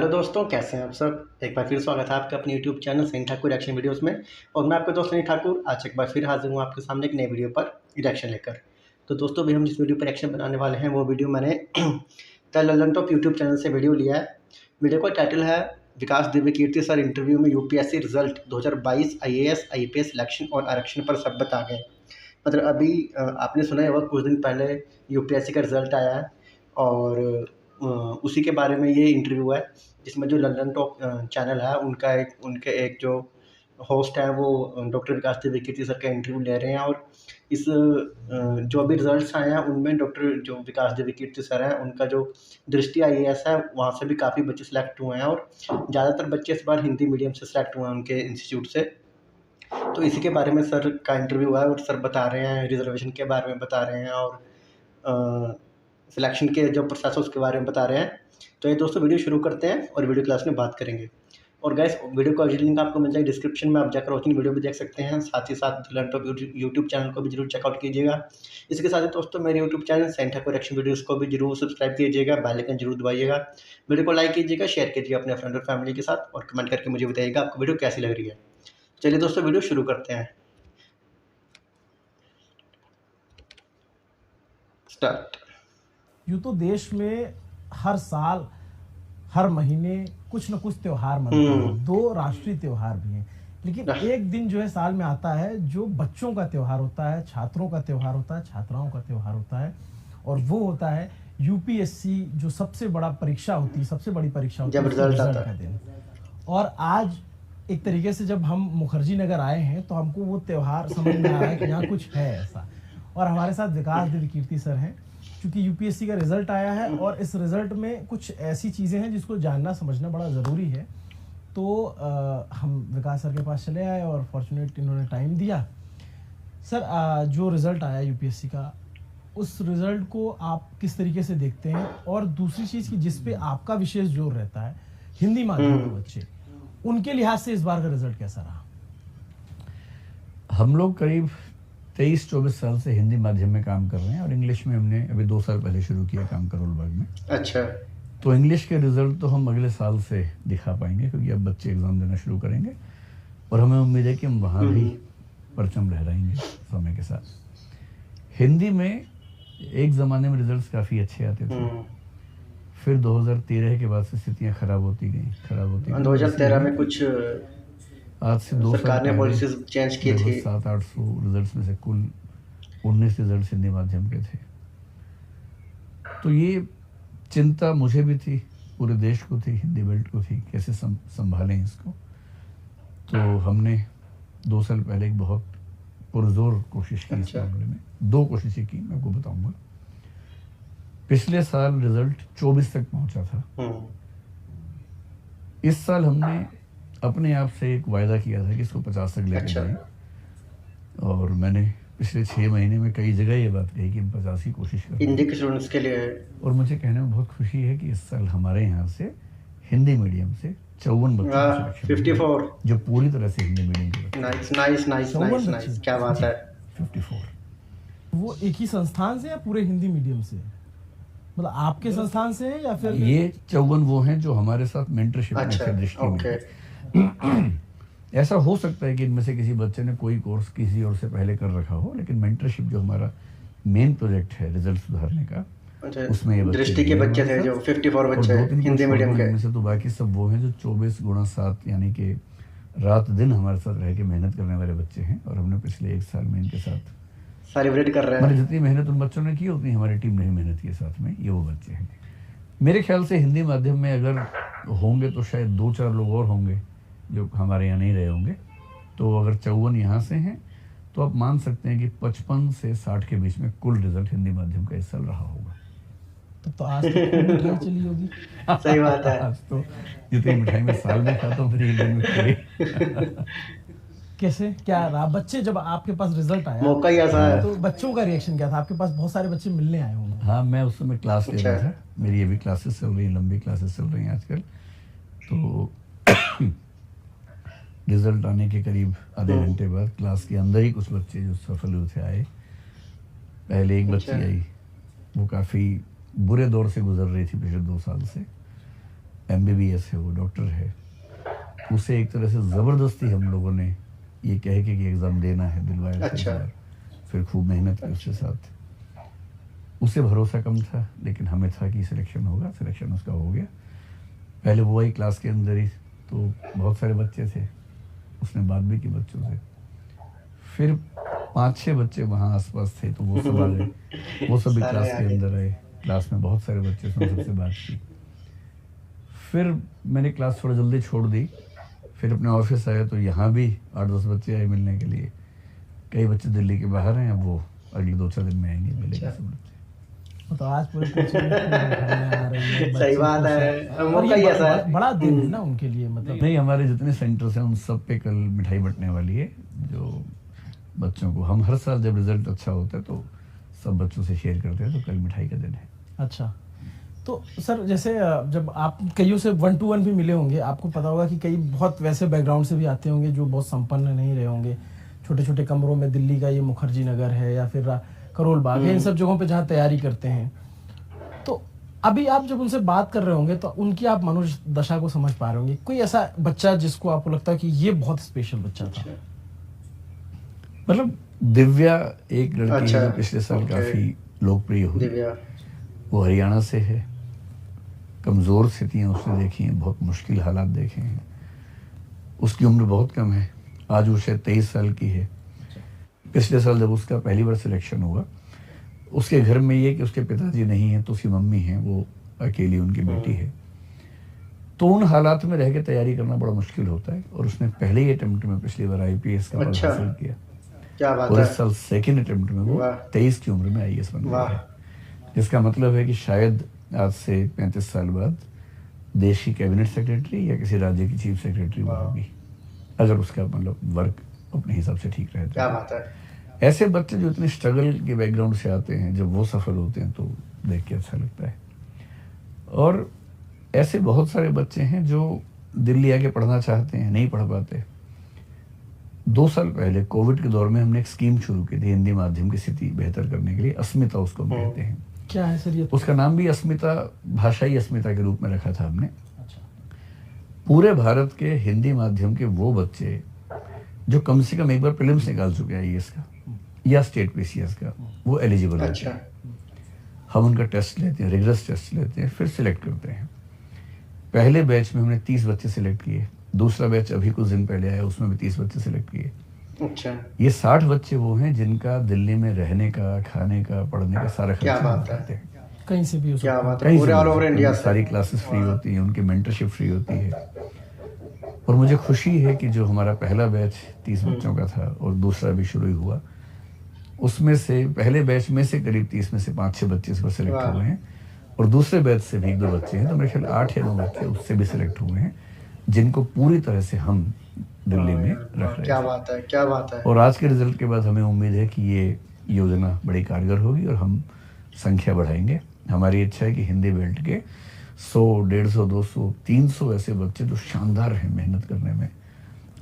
Hello दोस्तों, कैसे हैं आप सब। एक बार फिर स्वागत है आपका अपने YouTube channel Sunny Thakur reaction videos में। और मैं आपका दोस्त सनी ठाकुर आज एक बार फिर हाजिर हूँ आपके सामने एक नए वीडियो पर रिएक्शन लेकर। तो दोस्तों, अभी हम जिस वीडियो पर रिएक्शन बनाने वाले हैं वो वीडियो मैंने the Lalan top YouTube channel से वीडियो लिया है। वीडियो का टाइटल है विकास दिव्य कीर्ति सर इंटरव्यू में UPSC result 2022 IAS IPS selection और आरक्षण पर सब बता गए। मतलब अभी आपने सुना है वह कुछ दिन पहले यूपीएससी का रिजल्ट आया है और उसी के बारे में ये इंटरव्यू है, जिसमें जो लंदन टॉप चैनल है उनके एक जो होस्ट है वो डॉक्टर विकास दिव्य कीर्ति सर का इंटरव्यू ले रहे हैं। और इस जो अभी रिजल्ट्स आए हैं उनमें डॉक्टर जो विकास दिव्य कीर्ति सर हैं उनका जो दृष्टि आईएएस है वहाँ से भी काफ़ी बच्चे सेलेक्ट हुए हैं और ज़्यादातर बच्चे इस बार हिंदी मीडियम से सेलेक्ट हुए हैं उनके इंस्टीट्यूट से। तो इसी के बारे में सर का इंटरव्यू है और सर बता रहे हैं रिजर्वेशन के बारे में बता रहे हैं और सिलेक्शन के जो प्रोसेस है उसके बारे में बता रहे हैं। तो ये दोस्तों वीडियो शुरू करते हैं और वीडियो क्लास में बात करेंगे। और गाइस, वीडियो का लिंक आपको मिल जाएगा डिस्क्रिप्शन में, आप जाकर वॉचिंग वीडियो भी देख सकते हैं। साथ ही साथ लैपटॉप यूट्यूब चैनल को भी जरूर चेकआउट कीजिएगा। इसके साथ ही दोस्तों मेरे YouTube channel Sunny Thakur reaction videos को भी जरूर सब्सक्राइब कीजिएगा, बेल आइकन जरूर दबाइएगा, वीडियो को लाइक कीजिएगा, शेयर कीजिएगा अपने फ्रेंड और फैमिली के साथ और कमेंट करके मुझे बताइएगा आपको वीडियो कैसी लग रही है। चलिए दोस्तों, वीडियो शुरू करते हैं। स्टार्ट। यूँ तो देश में हर साल हर महीने कुछ न कुछ त्यौहार मनते हैं, दो राष्ट्रीय त्यौहार भी हैं, लेकिन एक दिन जो है साल में आता है जो बच्चों का त्यौहार होता है, छात्रों का त्यौहार होता है, छात्राओं का त्यौहार होता है, और वो होता है यूपीएससी जो सबसे बड़ा परीक्षा होती है, सबसे बड़ी परीक्षा होती है, रिजल्ट का दिन। और आज एक तरीके से जब हम मुखर्जी नगर आए हैं तो हमको वो त्यौहार समझ में आ रहा है कि यहाँ कुछ है ऐसा। और हमारे साथ विकास दिव्य कीर्ति सर हैं, क्योंकि यूपीएससी का रिजल्ट आया है और इस रिजल्ट में कुछ ऐसी चीज़ें हैं जिसको जानना समझना बड़ा ज़रूरी है। तो हम विकास सर के पास चले आए और फॉर्चुनेट इन्होंने टाइम दिया। सर, जो रिज़ल्ट आया यूपीएससी का, उस रिज़ल्ट को आप किस तरीके से देखते हैं? और दूसरी चीज़ की जिस पे आपका विशेष जोर रहता है, हिंदी माध्यम के बच्चे, उनके लिहाज से इस बार का रिजल्ट कैसा रहा? हम लोग करीब 23-24 साल से हिंदी माध्यम में काम कर रहे हैं और इंग्लिश में हमने अभी 2 साल पहले शुरू किया काम करोल बाग में। अच्छा। तो इंग्लिश के रिजल्ट तो हम अगले साल से दिखा पाएंगे, क्योंकि अब बच्चे एग्जाम देना शुरू करेंगे और हमें उम्मीद है कि हम वहाँ भी परचम लहराएंगे समय के साथ। हिंदी में एक ज़माने में रिजल्ट काफ़ी अच्छे आते थे, फिर 2013 के बाद से स्थितियाँ खराब होती गई। 2013 में कुछ आज से 2 सरकार ने पॉलिसीज चेंज की थी। 700-800 रिजल्ट्स में से कुल 19 रिजल्ट्स हिंदी माध्यम के थे। तो ये चिंता मुझे भी थी, पूरे देश को थी, हिंदी बेल्ट को थी, कैसे संभालें इसको। तो हमने 2 साल पहले एक बहुत पुरजोर कोशिश की। इस मामले में 2 कोशिशें की, मैं आपको बताऊंगा। पिछले साल रिजल्ट 24 तक पहुंचा था। इस साल हमने अपने आप से एक वायदा किया था कि इसको 50 तक लेकर जाएं। और मैंने पिछले 6 महीने में कई जगह ये बात कही कि हम 50 की कोशिश करें हिंदी के स्टूडेंट्स के लिए। और मुझे कहने में बहुत खुशी है कि इस साल हमारे यहाँ से हिंदी मीडियम से 54 बच्चे 54 जो पूरी तरह से हिंदी मीडियम के। नाइस, क्या बात है। 54 वो एक ही संस्थान से या पूरे हिंदी मीडियम से? मतलब आपके संस्थान से है या फिर? ये 54 वो हैं जो हमारे साथ मेंटरशिप में थे दृष्टि में। ऐसा हो सकता है कि इनमें से किसी बच्चे ने कोई कोर्स किसी और से पहले कर रखा हो, लेकिन मेंटरशिप जो हमारा मेन प्रोजेक्ट है रिजल्ट सुधारने का, उसमें ये दृष्टि के बच्चे थे जो 54 बच्चे हिंदी मीडियम के। इनमें से तो बाकी सब वो हैं जो 24x7 यानी कि रात दिन हमारे साथ रह के मेहनत करने वाले बच्चे हैं। और हमने पिछले 1 साल में इनके साथ सेलिब्रेट कर रहे हैं। जितनी मेहनत उन बच्चों ने की उतनी हमारी टीम ने ही मेहनत की साथ में। ये वो बच्चे हैं। मेरे ख्याल से हिंदी माध्यम में अगर होंगे तो शायद 2-4 लोग और होंगे जो हमारे यहाँ नहीं रहे होंगे। तो अगर 54 यहाँ से हैं तो आप मान सकते हैं कि 55 से 60 के बीच में कुल रिजल्ट हिंदी माध्यम का इस साल रहा होगा। तो आज तो मिठाई चली होगी। सही बात है। आज तो जितनी मिठाई में साल में खाता हूँ फिर दिन में कैसे क्या रहा? बच्चे जब आपके पास रिजल्ट आया, मौका ही ऐसा है, तो बच्चों का रिएक्शन क्या था? आपके पास बहुत सारे बच्चे मिलने आए होंगे। हाँ, मैं उस समय क्लास ले रहा था। मेरी अभी क्लासेस चल रही हैं, लंबी क्लासेस चल रही हैं आजकल। तो रिजल्ट आने के करीब आधे घंटे बाद क्लास के अंदर ही कुछ बच्चे जो सफल हुए थे आए। पहले एक बच्ची आई, वो काफ़ी बुरे दौर से गुजर रही थी पिछले 2 साल से। MBBS है, वो डॉक्टर है, उसे एक तरह से ज़बरदस्ती हम लोगों ने ये कह के कि एग्ज़ाम देना है दिलवाया था इस अच्छा। बार। फिर खूब मेहनत की उसके साथ। उसे भरोसा कम था, लेकिन हमें था कि सिलेक्शन होगा, सिलेक्शन उसका हो गया। पहले वो आई क्लास के अंदर ही, तो बहुत सारे बच्चे थे, उसने बात भी की बच्चों से। फिर 5-6 बच्चे वहाँ आस-पास थे, तो वो सब आ गए, वो सब भी सारे क्लास आ के गए। अंदर आए। क्लास में बहुत सारे बच्चे थे, उन सबसे बात की। फिर मैंने क्लास थोड़ा जल्दी छोड़ दी, फिर अपने ऑफिस आया तो यहाँ भी 8-10 बच्चे आए मिलने के लिए। कई बच्चे दिल्ली के बाहर हैं, अब वो अगले 2-4 दिन में आएंगे, मिलेंगे अच्छा। सब बच्चे। तो आज पूरे कोचिंग में खूब मिठाइयाँ आ रही है, सही बच्चे बात खुश हैं। है, और मौका ये ही ऐसा है। बड़ा दिन है ना उनके लिए, मतलब। नहीं, हमारे जितने सेंटर्स हैं उन सब पे कल मिठाई बंटने वाली है, जो बच्चों को हम हर साल जब रिजल्ट अच्छा होता है तो सब बच्चों से शेयर करते हैं, तो कल मिठाई का दिन है। अच्छा, तो सर जैसे जब आप कईयों से 1 टू 1 भी मिले होंगे, आपको पता होगा कि कई बहुत वैसे बैकग्राउंड से भी आते होंगे जो बहुत संपन्न नहीं रहे होंगे, छोटे छोटे कमरों में। दिल्ली का ये मुखर्जी नगर है या फिर करोल बाग है, इन सब जगहों पे जहाँ तैयारी करते हैं। तो अभी आप जब उनसे बात कर रहे होंगे तो उनकी आप मनुष्य दशा को समझ पा रहे होंगे। कोई ऐसा बच्चा जिसको आपको लगता है कि ये बहुत स्पेशल बच्चा था? मतलब दिव्या एक लड़की अच्छा। है जो पिछले साल ओके। काफ़ी लोकप्रिय हुई। दिव्या। वो हरियाणा से है, कमज़ोर स्थितियाँ उसने देखी हैं, बहुत मुश्किल हालात देखे हैं। उसकी उम्र बहुत कम है, आज वो शायद 23 साल की है। पिछले साल जब उसका पहली बार सिलेक्शन हुआ, उसके घर में ये कि उसके पिताजी नहीं हैं, तो उसकी मम्मी हैं, वो अकेली उनकी बेटी है। तो उन हालात में रह के तैयारी करना बड़ा मुश्किल होता है, और उसने पहले ही अटेम्प्ट में पिछली बार IPS का पद अच्छा। हासिल किया, क्या बात और है। इस साल सेकेंड अटेम्प्ट में वो वाह। 23 की उम्र में IAS बन गई वाह। है। जिसका मतलब है कि शायद आज से 35 साल बाद देश की कैबिनेट सेक्रेटरी या किसी राज्य की चीफ सेक्रेटरी वो होगी, अगर उसका मतलब वर्क अपने हिसाब से ठीक रहता क्या है। बात है। ऐसे बच्चे जो इतने स्ट्रगल के बैकग्राउंड से आते हैं, जब वो सफल होते हैं तो देख के अच्छा लगता है। और ऐसे बहुत सारे बच्चे हैं जो दिल्ली आके पढ़ना चाहते हैं, नहीं पढ़ पाते। 2 साल पहले कोविड के दौर में हमने एक स्कीम शुरू की थी हिंदी माध्यम की स्थिति बेहतर करने के लिए, अस्मिता उसको हम कहते हैं। क्या है सर ये? उसका नाम भी अस्मिता, भाषाई अस्मिता के रूप में रखा था हमने। अच्छा। पूरे भारत के हिंदी माध्यम के वो बच्चे जो कम से कम एक बार प्रीलिम्स निकाल चुके हैं IAS का या स्टेट PCS का, वो एलिजिबल होते अच्छा। हैं। हम उनका टेस्ट लेते हैं, रिगरस टेस्ट लेते हैं, फिर सिलेक्ट करते हैं। पहले बैच में हमने 30 बच्चे सिलेक्ट किए, दूसरा बैच अभी कुछ दिन पहले आया, उसमें भी 30 बच्चे सिलेक्ट किए। अच्छा। ये 60 बच्चे वो हैं जिनका दिल्ली में रहने का, खाने का, पढ़ने का सारा क्या खर्चा हम बात है। उठाते हैं। कहीं से भी हो क्या सकता है। बात है, कहीं पूरे से ऑल मिल ओवर सकते हैं, इंडिया उनकी से। सारी क्लासेस फ्री होती हैं, उनकी मेंटरशिप फ्री होती है। और मुझे खुशी है कि जो हमारा पहला बैच 30 बच्चों का था और दूसरा भी शुरू ही हुआ, उसमें से पहले बैच में से करीब 30 में से 5-6 बच्चे इस पर सिलेक्ट वाह। हुए हैं, और दूसरे बैच से भी 1-2 बच्चे हैं, तो मेरे ख्याल 8 या 9 बच्चे उससे भी सिलेक्ट हुए हैं, जिनको पूरी तरह से हम दिल्ली में रख रहे क्या थे। बात है, क्या बात है। और आज के रिजल्ट के बाद हमें उम्मीद है कि ये योजना बड़ी कारगर होगी और हम संख्या बढ़ाएंगे। हमारी इच्छा है कि हिंदी बेल्ट के 100, 150, 200, 300 ऐसे बच्चे जो शानदार हैं मेहनत करने में,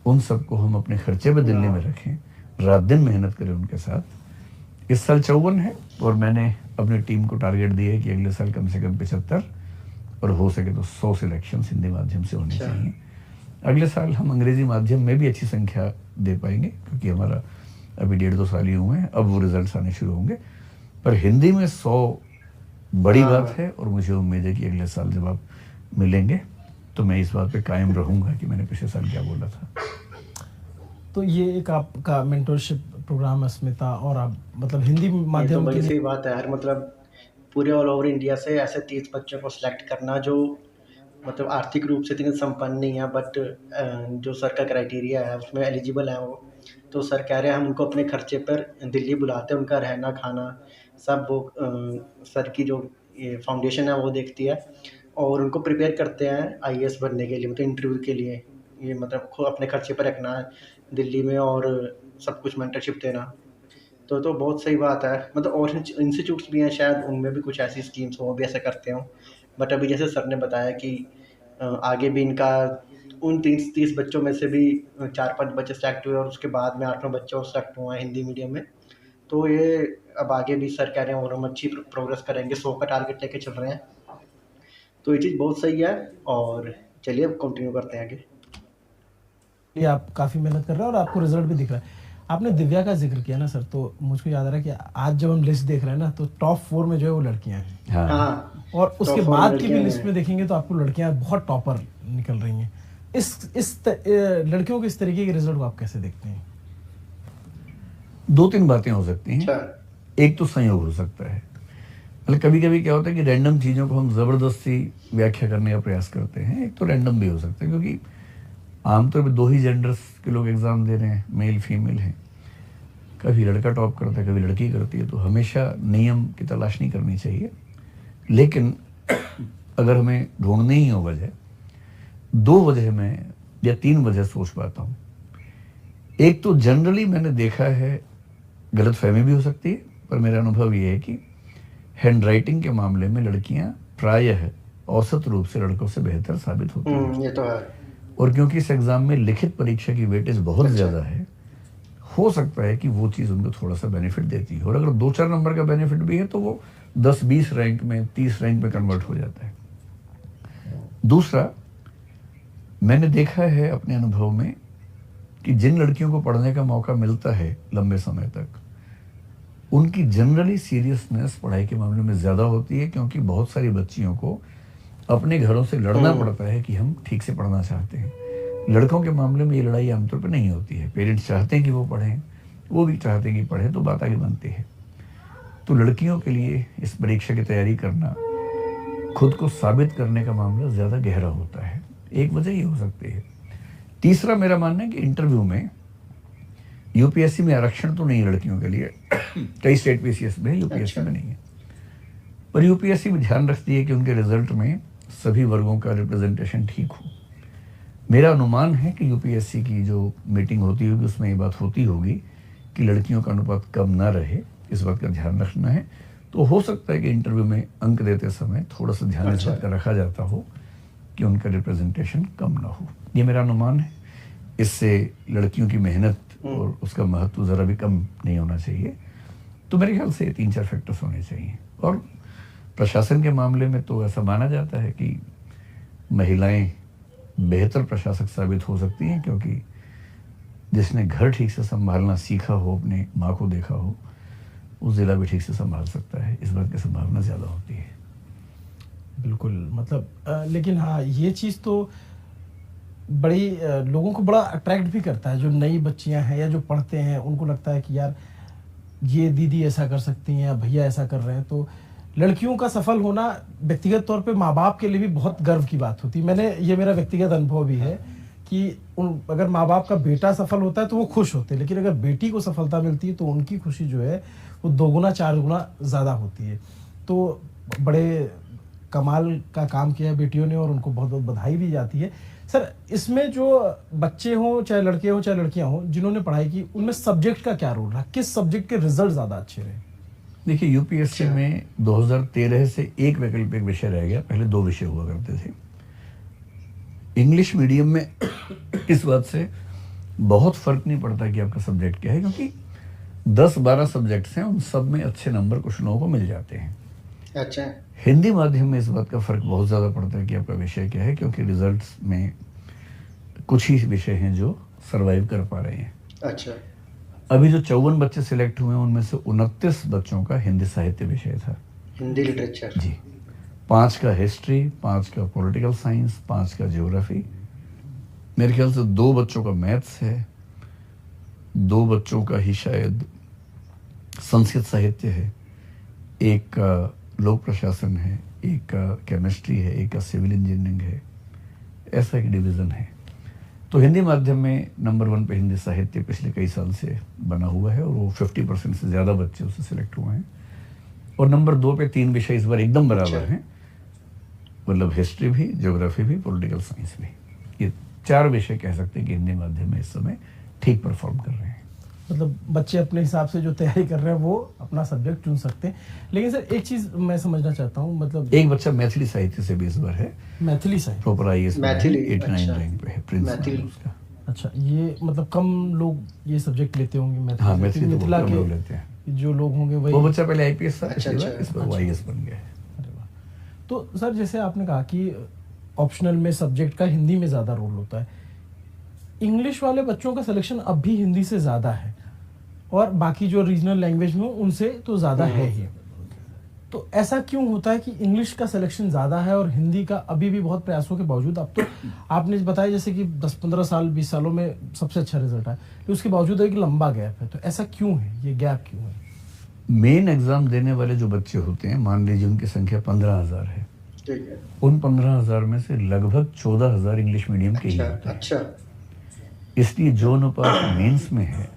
उन सबको हम अपने खर्चे पे दिल्ली में रखें, रात दिन मेहनत करें उनके साथ। इस साल 54 है, और मैंने अपनी टीम को टारगेट दिया है कि अगले साल कम से कम 75 और हो सके तो 100 सिलेक्शन हिंदी माध्यम से होने चाहिए। अगले साल हम अंग्रेजी माध्यम में भी अच्छी संख्या दे पाएंगे, क्योंकि हमारा अभी 1.5-2 साल ही हुए हैं, अब वो रिजल्ट्स आने शुरू होंगे। पर हिंदी में 100 बड़ी बात है, और मुझे उम्मीद है कि अगले साल जब आप मिलेंगे तो मैं इस बात पे कायम रहूंगा कि मैंने पिछले साल क्या बोला था। तो ये एक आपका मेंटरशिप प्रोग्राम अस्मिता, और आप मतलब हिंदी ये तो माध्यम बड़ी के लिए। सही बात है यार, मतलब पूरे ऑल ओवर इंडिया से ऐसे 30 बच्चों को सिलेक्ट करना जो मतलब आर्थिक रूप से इतने संपन्न नहीं है, बट जो सर का क्राइटेरिया है उसमें एलिजिबल है वो। तो सर कह रहे हैं हम उनको अपने खर्चे पर दिल्ली बुलाते हैं, उनका रहना खाना सब वो सर की जो ये फाउंडेशन है वो देखती है, और उनको प्रिपेयर करते हैं IAS बनने के लिए, मतलब इंटरव्यू के लिए। ये मतलब खुद अपने खर्चे पर रखना है दिल्ली में, और सब कुछ मेंटरशिप देना। तो बहुत सही बात है, मतलब और इंस्टीट्यूट्स भी हैं शायद, उनमें भी कुछ ऐसी स्कीम्स हो, वो भी ऐसा करते हों। बट अभी जैसे सर ने बताया कि आगे भी इनका उन 30 बच्चों में से भी 4-5 बच्चे सेलेक्ट हुए, और उसके बाद में 8-9 बच्चे और सेलेक्ट हुए हैं हिंदी मीडियम में। तो ये अब आगे भी सर कह रहे हैं और हम अच्छी प्रोग्रेस करेंगे, 100 का टारगेट लेके चल रहे हैं। तो ये चीज़ बहुत सही है। और चलिए अब कंटिन्यू करते हैं आगे। ये आप काफ़ी मेहनत कर रहे हैं और आपको रिजल्ट भी दिख रहा है। आपने दिव्या का जिक्र किया ना सर, तो मुझको याद आ रहा है कि आज जब हम लिस्ट देख रहे हैं ना, तो टॉप 4 में जो है वो लड़कियां हैं। हाँ हाँ, और उसके top 4 बाद की भी लड़कियां लिस्ट हैं। में देखेंगे तो आपको लड़कियां बहुत टॉपर निकल रही हैं। लड़कियों के इस तरीके के रिजल्ट को आप कैसे देखते हैं? दो तीन बातें हो सकती हैं। अच्छा। एक तो संयोग हो सकता है, मतलब कभी कभी क्या होता है कि रैंडम चीज़ों को हम ज़बरदस्ती व्याख्या करने का प्रयास करते हैं। एक तो रैंडम भी हो सकता है क्योंकि आमतौर पर दो ही जेंडर्स के लोग एग्ज़ाम दे रहे हैं, मेल फीमेल हैं। कभी लड़का टॉप करता है, कभी लड़की करती है, तो हमेशा नियम की तलाश नहीं करनी चाहिए। लेकिन अगर हमें ढूंढनी ही हो वजह, दो वजह में या तीन वजह सोच पाता हूँ। एक तो जनरली मैंने देखा है, गलतफहमी भी हो सकती है, पर मेरा अनुभव ये है कि हैंड राइटिंग के मामले में लड़कियां प्रायः औसत रूप से लड़कों से बेहतर साबित होती हैं। ये तो है। और क्योंकि इस एग्जाम में लिखित परीक्षा की वेटेज बहुत अच्छा। ज़्यादा है, हो सकता है कि वो चीज़ उनको थोड़ा सा बेनिफिट देती है। और अगर 2-4 नंबर का बेनिफिट भी है तो वो 10-20 रैंक में, 30 रैंक में कन्वर्ट हो जाता है। दूसरा, मैंने देखा है अपने अनुभव में कि जिन लड़कियों को पढ़ने का मौका मिलता है लंबे समय तक, उनकी जनरली सीरियसनेस पढ़ाई के मामले में ज़्यादा होती है, क्योंकि बहुत सारी बच्चियों को अपने घरों से लड़ना पड़ता है कि हम ठीक से पढ़ना चाहते हैं। लड़कों के मामले में ये लड़ाई आमतौर पर नहीं होती है। पेरेंट्स चाहते हैं कि वो पढ़ें, वो भी चाहते हैं कि पढ़ें, तो बात आगे बनती है। तो लड़कियों के लिए इस परीक्षा की तैयारी करना, खुद को साबित करने का मामला ज़्यादा गहरा होता है। एक वजह ये हो सकती है। तीसरा, मेरा मानना है कि इंटरव्यू में, यूपीएससी में आरक्षण तो नहीं है लड़कियों के लिए, कई स्टेट पीसीएस में है, यूपीएससी में नहीं है। पर यूपीएससी भी ध्यान रखती है कि उनके रिजल्ट में सभी वर्गों का रिप्रेजेंटेशन ठीक हो। मेरा अनुमान है कि यूपीएससी की जो मीटिंग होती होगी उसमें ये बात होती होगी कि लड़कियों का अनुपात कम ना रहे, इस बात का ध्यान रखना है। तो हो सकता है कि इंटरव्यू में अंक देते समय थोड़ा सा ध्यान इस बात का रखा जाता हो कि उनका रिप्रेजेंटेशन कम ना हो। ये मेरा अनुमान है। इससे लड़कियों की मेहनत और उसका महत्व ज़रा भी कम नहीं होना चाहिए। तो मेरे ख्याल से 3-4 फैक्टर्स होने चाहिए। और प्रशासन के मामले में तो ऐसा माना जाता है कि महिलाएं बेहतर प्रशासक साबित हो सकती हैं, क्योंकि जिसने घर ठीक से संभालना सीखा हो, अपने माँ को देखा हो, वो ज़िला भी ठीक से संभाल सकता है। इस बात की संभावना ज़्यादा होती है। बिल्कुल, मतलब लेकिन हाँ, ये चीज़ तो बड़ी लोगों को बड़ा अट्रैक्ट भी करता है। जो नई बच्चियां हैं या जो पढ़ते हैं, उनको लगता है कि यार ये दीदी ऐसा कर सकती हैं या भैया ऐसा कर रहे हैं। तो लड़कियों का सफल होना व्यक्तिगत तौर पे माँ बाप के लिए भी बहुत गर्व की बात होती है। ये मेरा व्यक्तिगत अनुभव भी है कि अगर माँ बाप का बेटा सफल होता है तो वो खुश होते हैं, लेकिन अगर बेटी को सफलता मिलती है तो उनकी खुशी जो है वो 2 गुना 4 गुना ज़्यादा होती है। तो बड़े कमाल का काम किया है बेटियों ने और उनको बहुत बहुत बधाई दी जाती है। सर, इसमें जो बच्चे हों, चाहे लड़के हों चाहे लड़कियां हों, जिन्होंने पढ़ाई की, उनमें सब्जेक्ट का क्या रोल रहा? किस सब्जेक्ट के रिजल्ट ज़्यादा अच्छे रहे? देखिए, यूपीएससी में 2013 से एक वैकल्पिक विषय रह गया, पहले 2 विषय हुआ करते थे। इंग्लिश मीडियम में इस बात से बहुत फर्क नहीं पड़ता कि आपका सब्जेक्ट क्या है, क्योंकि 10-12 सब्जेक्ट्स हैं, उन सब में अच्छे नंबर कुछ लोगों को मिल जाते हैं। अच्छा। हिंदी माध्यम में इस बात का फर्क बहुत ज़्यादा पड़ता है कि आपका विषय क्या है, क्योंकि रिजल्ट्स में कुछ ही विषय हैं जो सरवाइव कर पा रहे हैं। अच्छा। अभी जो 54 बच्चे सिलेक्ट हुए हैं, उनमें से 29 बच्चों का हिंदी साहित्य विषय था। हिंदी लिटरेचर। जी। 5 का हिस्ट्री, 5 का पॉलिटिकल साइंस, 5 का ज्योग्राफी। मेरे ख्याल से 2 बच्चों का मैथ्स है, 2 बच्चों का ही शायद संस्कृत साहित्य है, एक का लोक प्रशासन है, एक का केमिस्ट्री है, एक का सिविल इंजीनियरिंग है। ऐसा एक डिवीज़न है। तो हिंदी माध्यम में नंबर 1 पे हिंदी साहित्य पिछले कई साल से बना हुआ है और वो 50% से ज़्यादा बच्चे उससे सिलेक्ट हुए हैं। और नंबर 2 पे 3 विषय इस बार एकदम बराबर हैं, मतलब हिस्ट्री भी, ज्योग्राफी भी, पॉलिटिकल साइंस भी। ये 4 विषय कह सकते हैं कि हिंदी माध्यम में इस समय ठीक परफॉर्म कर रहे हैं। मतलब बच्चे अपने हिसाब से जो तैयारी कर रहे हैं वो अपना सब्जेक्ट चुन सकते हैं। लेकिन सर, एक चीज़ मैं समझना चाहता हूँ, मतलब एक बच्चा मैथिली साहित्य से भी इस बार है, मैथिली साहित्य, प्रॉपर IAS मैथिली, 89 अच्छा। रैंक पे है, प्रिंस नाम है उसका। अच्छा, ये मतलब कम लोग ये सब्जेक्ट लेते होंगे मैथिली। हाँ, मैथिली तो मिथिला बहुत कम लोग के लेते हैं। जो लोग होंगे वही। वो बच्चा पहले IPS था, अच्छा, इस बार वो IAS बन गया है। अरे वाह। तो सर जैसे आपने कहा कि ऑप्शनल में सब्जेक्ट का हिंदी में ज़्यादा रोल होता है, इंग्लिश वाले बच्चों का सिलेक्शन अब भी हिंदी से ज़्यादा है और बाकी जो रीजनल लैंग्वेज में उनसे तो ज़्यादा है ही। तो ऐसा क्यों होता है कि इंग्लिश का सिलेक्शन ज़्यादा है और हिंदी का अभी भी बहुत प्रयासों के बावजूद, अब तो आपने बताया जैसे कि 10-15 साल 20 सालों में सबसे अच्छा रिजल्ट है, तो उसके बावजूद एक लंबा गैप है, तो ऐसा क्यों है, ये गैप क्यों है? मेन एग्जाम देने वाले जो बच्चे होते हैं, मान लीजिए उनकी संख्या 15,000 है, ठीक है। उन 15,000 में से लगभग 14,000 इंग्लिश मीडियम के ही होते हैं। अच्छा। इसलिए जो अनुपात मेंस में है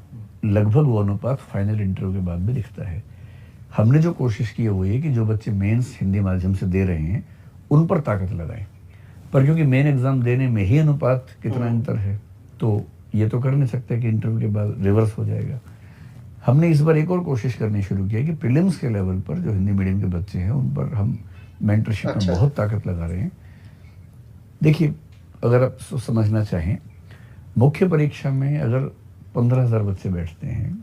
लगभग वो अनुपात फाइनल इंटरव्यू के बाद भी दिखता है। हमने जो कोशिश की है वो ये कि जो बच्चे मेंस हिंदी माध्यम से दे रहे हैं उन पर ताकत लगाएं, पर क्योंकि मेन एग्जाम देने में ही अनुपात कितना अंतर है, तो ये तो कर नहीं सकते कि इंटरव्यू के बाद रिवर्स हो जाएगा। हमने इस बार एक और कोशिश करनी शुरू की है कि प्रीलिम्स के लेवल पर जो हिंदी मीडियम के बच्चे हैं उन पर हम मेंटरशिप में बहुत ताकत लगा रहे हैं। देखिए, अगर आप समझना चाहें, मुख्य परीक्षा में अगर 15,000 बच्चे बैठते हैं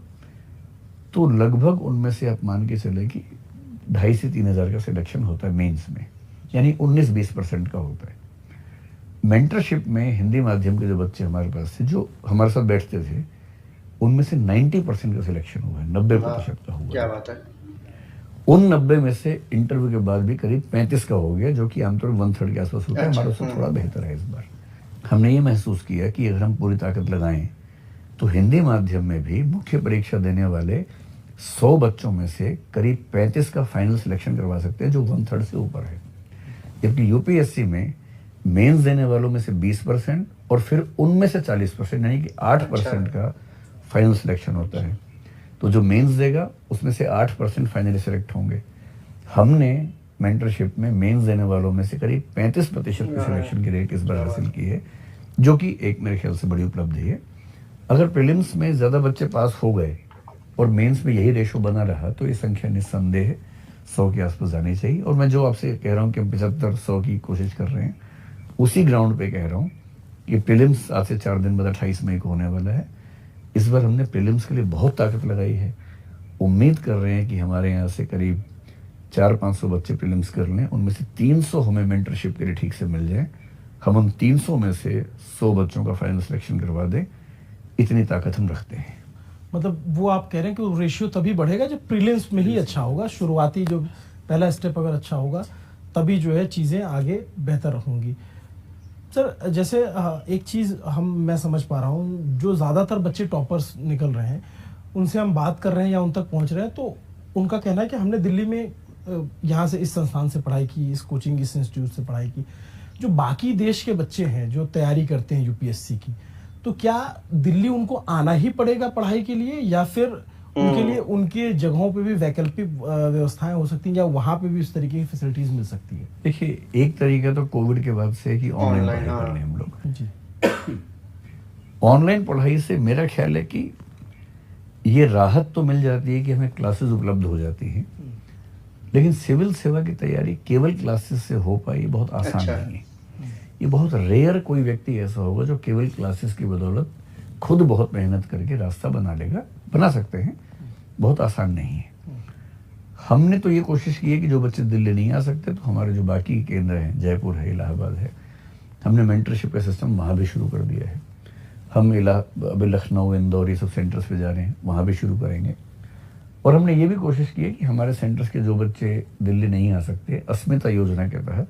तो लगभग उनमें से आप मान के चले कि 2,500 से 3,000 का सिलेक्शन होता है मेंस में, यानी 19-20% का होता है। मेंटरशिप में हिंदी माध्यम के जो बच्चे हमारे पास थे, जो हमारे साथ बैठते थे, उनमें से 90% का सिलेक्शन हुआ है, 90% का हुआ। क्या बात है। उन 90 में से इंटरव्यू के बाद भी करीब 35 का हो गया, जो कि आमतौर पर 1/3 के आसपास होता है। हमारा उससे थोड़ा बेहतर है इस बार। हमने ये महसूस किया कि अगर हम पूरी ताकत लगाएं तो हिंदी माध्यम में भी मुख्य परीक्षा देने वाले 100 बच्चों में से करीब 35 का फाइनल सिलेक्शन करवा सकते हैं, जो 1/3 से ऊपर है। जबकि यूपीएससी में मेंस देने वालों में से 20% और फिर उनमें से 40%, यानी कि 8% का फाइनल सिलेक्शन होता है। तो जो मेंस देगा उसमें से 8% फाइनली सिलेक्ट होंगे। हमने मेंटरशिप में मेंस देने वालों में से करीब 35% की सिलेक्शन की रेट इस बार हासिल की है, जो कि एक मेरे ख्याल से बड़ी उपलब्धि है। अगर प्रीलिम्स में ज़्यादा बच्चे पास हो गए और मेंस में यही रेशो बना रहा तो ये संख्या निस्संदेह 100 के आसपास जानी चाहिए। और मैं जो आपसे कह रहा हूँ कि हम 75-100 की कोशिश कर रहे हैं, उसी ग्राउंड पे कह रहा हूँ कि प्रीलिम्स आज से 4 दिन बाद 28 मई को होने वाला है। इस बार हमने प्रीलिम्स के लिए बहुत ताकत लगाई है। उम्मीद कर रहे हैं कि हमारे यहाँ से करीब 400-500 बच्चे प्रीलिम्स कर लें, उनमें से 300 हमें मेंटरशिप के लिए ठीक से मिल जाए। हम उन 300 में से 100 बच्चों का फाइनल सिलेक्शन करवा दें, इतनी ताकत हम रखते हैं। मतलब वो आप कह रहे हैं कि रेशियो तभी बढ़ेगा जब प्रीलिम्स में ही अच्छा होगा, शुरुआती जो पहला स्टेप अगर अच्छा होगा तभी जो है चीज़ें आगे बेहतर होंगी। सर जैसे एक चीज़ मैं समझ पा रहा हूँ, जो ज़्यादातर बच्चे टॉपर्स निकल रहे हैं उनसे हम बात कर रहे हैं या उन तक पहुँच रहे हैं, तो उनका कहना है कि हमने दिल्ली में यहाँ से इस संस्थान से पढ़ाई की, इस कोचिंग इस इंस्टीट्यूट से पढ़ाई की। जो बाकी देश के बच्चे हैं जो तैयारी करते हैं यूपीएससी की, तो क्या दिल्ली उनको आना ही पड़ेगा पढ़ाई के लिए, या फिर उनके लिए उनके जगहों पे भी वैकल्पिक व्यवस्थाएं हो सकती हैं, या वहाँ पे भी इस तरीके की फैसिलिटीज मिल सकती है? देखिए, एक तरीका तो कोविड के बाद से कि ऑनलाइन पढ़ाई कर लें हम लोग जी। ऑनलाइन पढ़ाई से मेरा ख्याल है कि ये राहत तो मिल जाती है कि हमें क्लासेस उपलब्ध हो जाती हैं, लेकिन सिविल सेवा की तैयारी केवल क्लासेस से हो पाई बहुत आसान नहीं है। ये बहुत रेयर कोई व्यक्ति ऐसा होगा जो केवल क्लासेस की बदौलत खुद बहुत मेहनत करके रास्ता बना सकते हैं, बहुत आसान नहीं है। हमने तो ये कोशिश की है कि जो बच्चे दिल्ली नहीं आ सकते तो हमारे जो बाकी केंद्र हैं, जयपुर है, इलाहाबाद है, हमने मेंटरशिप का सिस्टम वहाँ भी शुरू कर दिया है। हम अभी लखनऊ, इंदौर ये सब सेंटर्स पे जा रहे हैं, वहाँ भी शुरू करेंगे। और हमने ये भी कोशिश की है कि हमारे सेंटर्स के जो बच्चे दिल्ली नहीं आ सकते, अस्मिता योजना के तहत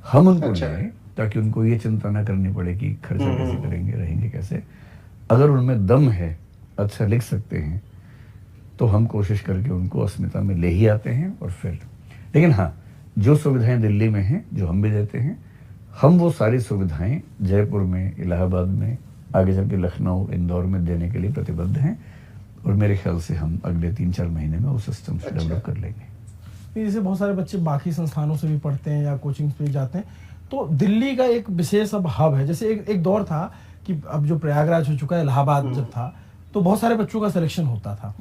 हम उनको लाएं, ताकि उनको ये चिंता ना करनी पड़े कि खर्चा कैसे करेंगे, रहेंगे कैसे। अगर उनमें दम है, अच्छा लिख सकते हैं, तो हम कोशिश करके उनको अस्मिता में ले ही आते हैं। और फिर लेकिन हाँ, जो सुविधाएं दिल्ली में हैं, जो हम भी देते हैं, हम वो सारी सुविधाएं जयपुर में, इलाहाबाद में, आगे चल के लखनऊ, इंदौर में देने के लिए प्रतिबद्ध हैं। और मेरे ख्याल से हम अगले 3-4 महीने में वो सिस्टम से डेवलप कर लेंगे। जैसे बहुत सारे बच्चे बाकी संस्थानों से भी पढ़ते हैं या कोचिंग पे जाते हैं, तो दिल्ली का एक विशेष अब हब है। जैसे एक दौर था कि अब जो प्रयागराज हो चुका है, इलाहाबाद जब था तो बहुत सारे बच्चों का सिलेक्शन होता था।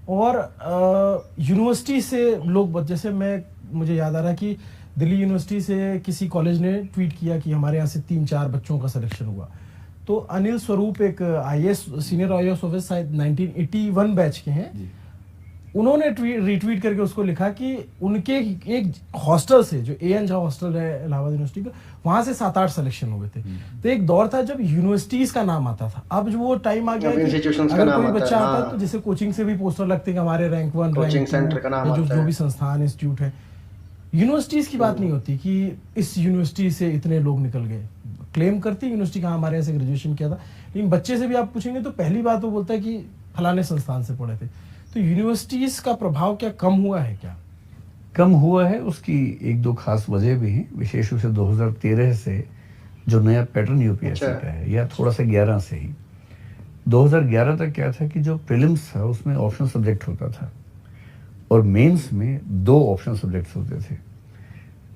और यूनिवर्सिटी से लोग, जैसे मुझे याद आ रहा है कि दिल्ली यूनिवर्सिटी से किसी कॉलेज ने ट्वीट किया कि हमारे यहाँ से 3-4 बच्चों का सिलेक्शन हुआ। तो अनिल स्वरूप एक आईएएस, सीनियर आईएएस ऑफिसर, शायद 1981 बैच के हैं, उन्होंने रिट्वीट करके उसको लिखा कि उनके एक हॉस्टल से, जो एएन झा हॉस्टल है इलाहाबाद यूनिवर्सिटी का, वहां से 7-8 सिलेक्शन हो गए थे। तो एक दौर था जब यूनिवर्सिटीज का नाम आता था। अब जो वो टाइम आ गया कि अगर कोई बच्चा आता है तो जैसे कोचिंग से भी पोस्टर लगते हैं कि हमारे रैंक 1 कोचिंग सेंटर का नाम आता है, जो भी संस्थान इंस्टीट्यूट है। यूनिवर्सिटीज की बात नहीं होती कि इस यूनिवर्सिटी से इतने लोग निकल गए। क्लेम करती यूनिवर्सिटी कहाँ हमारे यहाँ से ग्रेजुएशन किया था, लेकिन बच्चे से भी आप पूछेंगे तो पहली बात वो बोलता है कि फलाने संस्थान से पढ़े थे। तो यूनिवर्सिटीज का प्रभाव क्या कम हुआ है? क्या कम हुआ है? उसकी एक दो खास वजह भी हैं। विशेष रूप से 2013 से जो नया पैटर्न यूपीएससी का है, या थोड़ा सा 11 से ही, 2011 तक क्या था कि जो प्रीलिम्स था उसमें ऑप्शनल सब्जेक्ट होता था और मेंस में 2 ऑप्शनल सब्जेक्ट्स होते थे।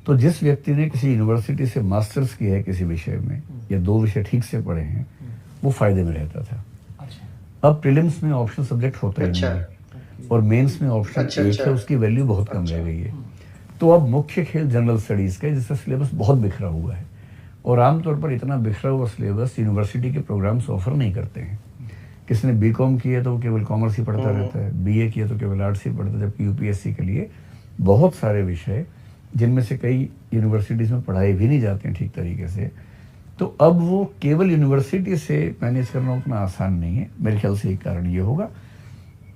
तो जिस व्यक्ति ने किसी यूनिवर्सिटी से मास्टर्स किया है किसी विषय में या 2 विषय ठीक से पढ़े हैं, वो फायदे में रहता था। अब प्रीलिम्स में ऑप्शनल सब्जेक्ट होता ही नहीं है और मेंस में ऑप्शन एक है, उसकी वैल्यू बहुत कम रह गई है। तो अब मुख्य खेल जनरल स्टडीज का है, जिसका सिलेबस बहुत बिखरा हुआ है और आमतौर पर इतना बिखरा हुआ सिलेबस यूनिवर्सिटी के प्रोग्राम्स ऑफर नहीं करते हैं। किसी ने बीकॉम किया तो वो केवल कॉमर्स ही पढ़ता रहता है, बीए किया तो केवल आर्ट्स ही पढ़ता है, जबकि यूपीएससी के लिए बहुत सारे विषय, जिनमें से कई यूनिवर्सिटीज़ में पढ़ाए भी नहीं जाते हैं ठीक तरीके से, तो अब वो केवल यूनिवर्सिटी से मैनेज करना उतना आसान नहीं है। मेरे ख्याल से एक कारण ये होगा।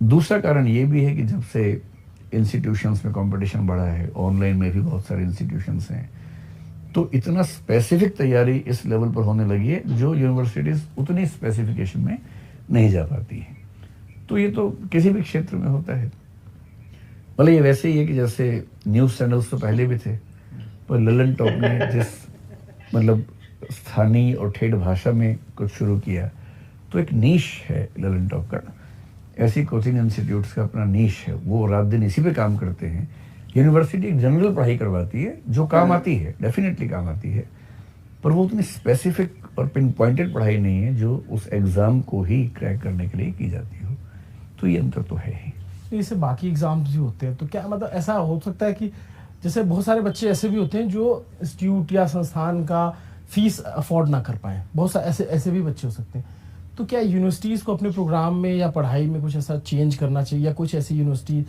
दूसरा कारण ये भी है कि जब से इंस्टीट्यूशंस में कंपटीशन बढ़ा है, ऑनलाइन में भी बहुत सारे इंस्टीट्यूशंस हैं, तो इतना स्पेसिफिक तैयारी इस लेवल पर होने लगी है जो यूनिवर्सिटीज़ उतनी स्पेसिफिकेशन में नहीं जा पाती है। तो ये तो किसी भी क्षेत्र में होता है। भले ये वैसे ही है कि जैसे न्यूज़ चैनल्स तो पहले भी थे, पर ललन टॉप ने जिस मतलब स्थानीय और ठेठ भाषा में कुछ शुरू किया, तो एक नीश है ललन टॉप का। ऐसी कोचिंग इंस्टीट्यूट्स का अपना नीश है, वो रात दिन इसी पे काम करते हैं। यूनिवर्सिटी एक जनरल पढ़ाई करवाती है जो काम आती है, डेफिनेटली काम आती है, पर वो उतनी स्पेसिफिक और पिन पॉइंटेड पढ़ाई नहीं है जो उस एग्ज़ाम को ही क्रैक करने के लिए की जाती हो। तो ये अंतर तो है ही। जैसे बाकी एग्जाम्स भी होते हैं, तो क्या मतलब ऐसा हो सकता है कि जैसे बहुत सारे बच्चे ऐसे भी होते हैं जो इंस्टीट्यूट या संस्थान का फीस अफोर्ड ना कर पाए, बहुत सारे ऐसे भी बच्चे हो सकते हैं। तो क्या यूनिवर्सिटीज़ को अपने प्रोग्राम में या पढ़ाई में कुछ ऐसा चेंज करना चाहिए, या कुछ ऐसी यूनिवर्सिटी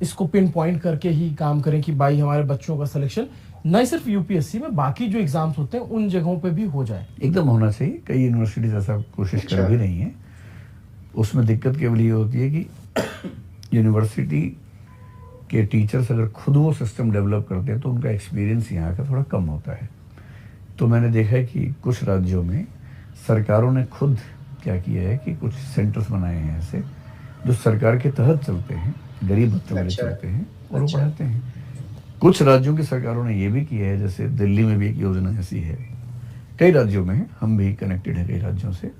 इसको पिन पॉइंट करके ही काम करें कि भाई हमारे बच्चों का सिलेक्शन न सिर्फ यूपीएससी में, बाकी जो एग्जाम्स होते हैं उन जगहों पे भी हो जाए? एकदम होना चाहिए। कई यूनिवर्सिटीज़ ऐसा कोशिश कर भी रही हैं। उसमें दिक्कत केवल ये होती है कि यूनिवर्सिटी के टीचर्स अगर खुद वो सिस्टम डेवलप करते हैं तो उनका एक्सपीरियंस यहाँ का थोड़ा कम होता है। तो मैंने देखा है कि कुछ राज्यों में सरकारों ने खुद क्या किया है कि कुछ सेंटर्स बनाए हैं ऐसे, जो सरकार के तहत चलते हैं, गरीब बच्चों के लिए चलते हैं और वो पढ़ाते हैं। कुछ राज्यों की सरकारों ने ये भी किया है, जैसे दिल्ली में भी एक योजना ऐसी है, कई राज्यों में है, हम भी कनेक्टेड हैं कई राज्यों से।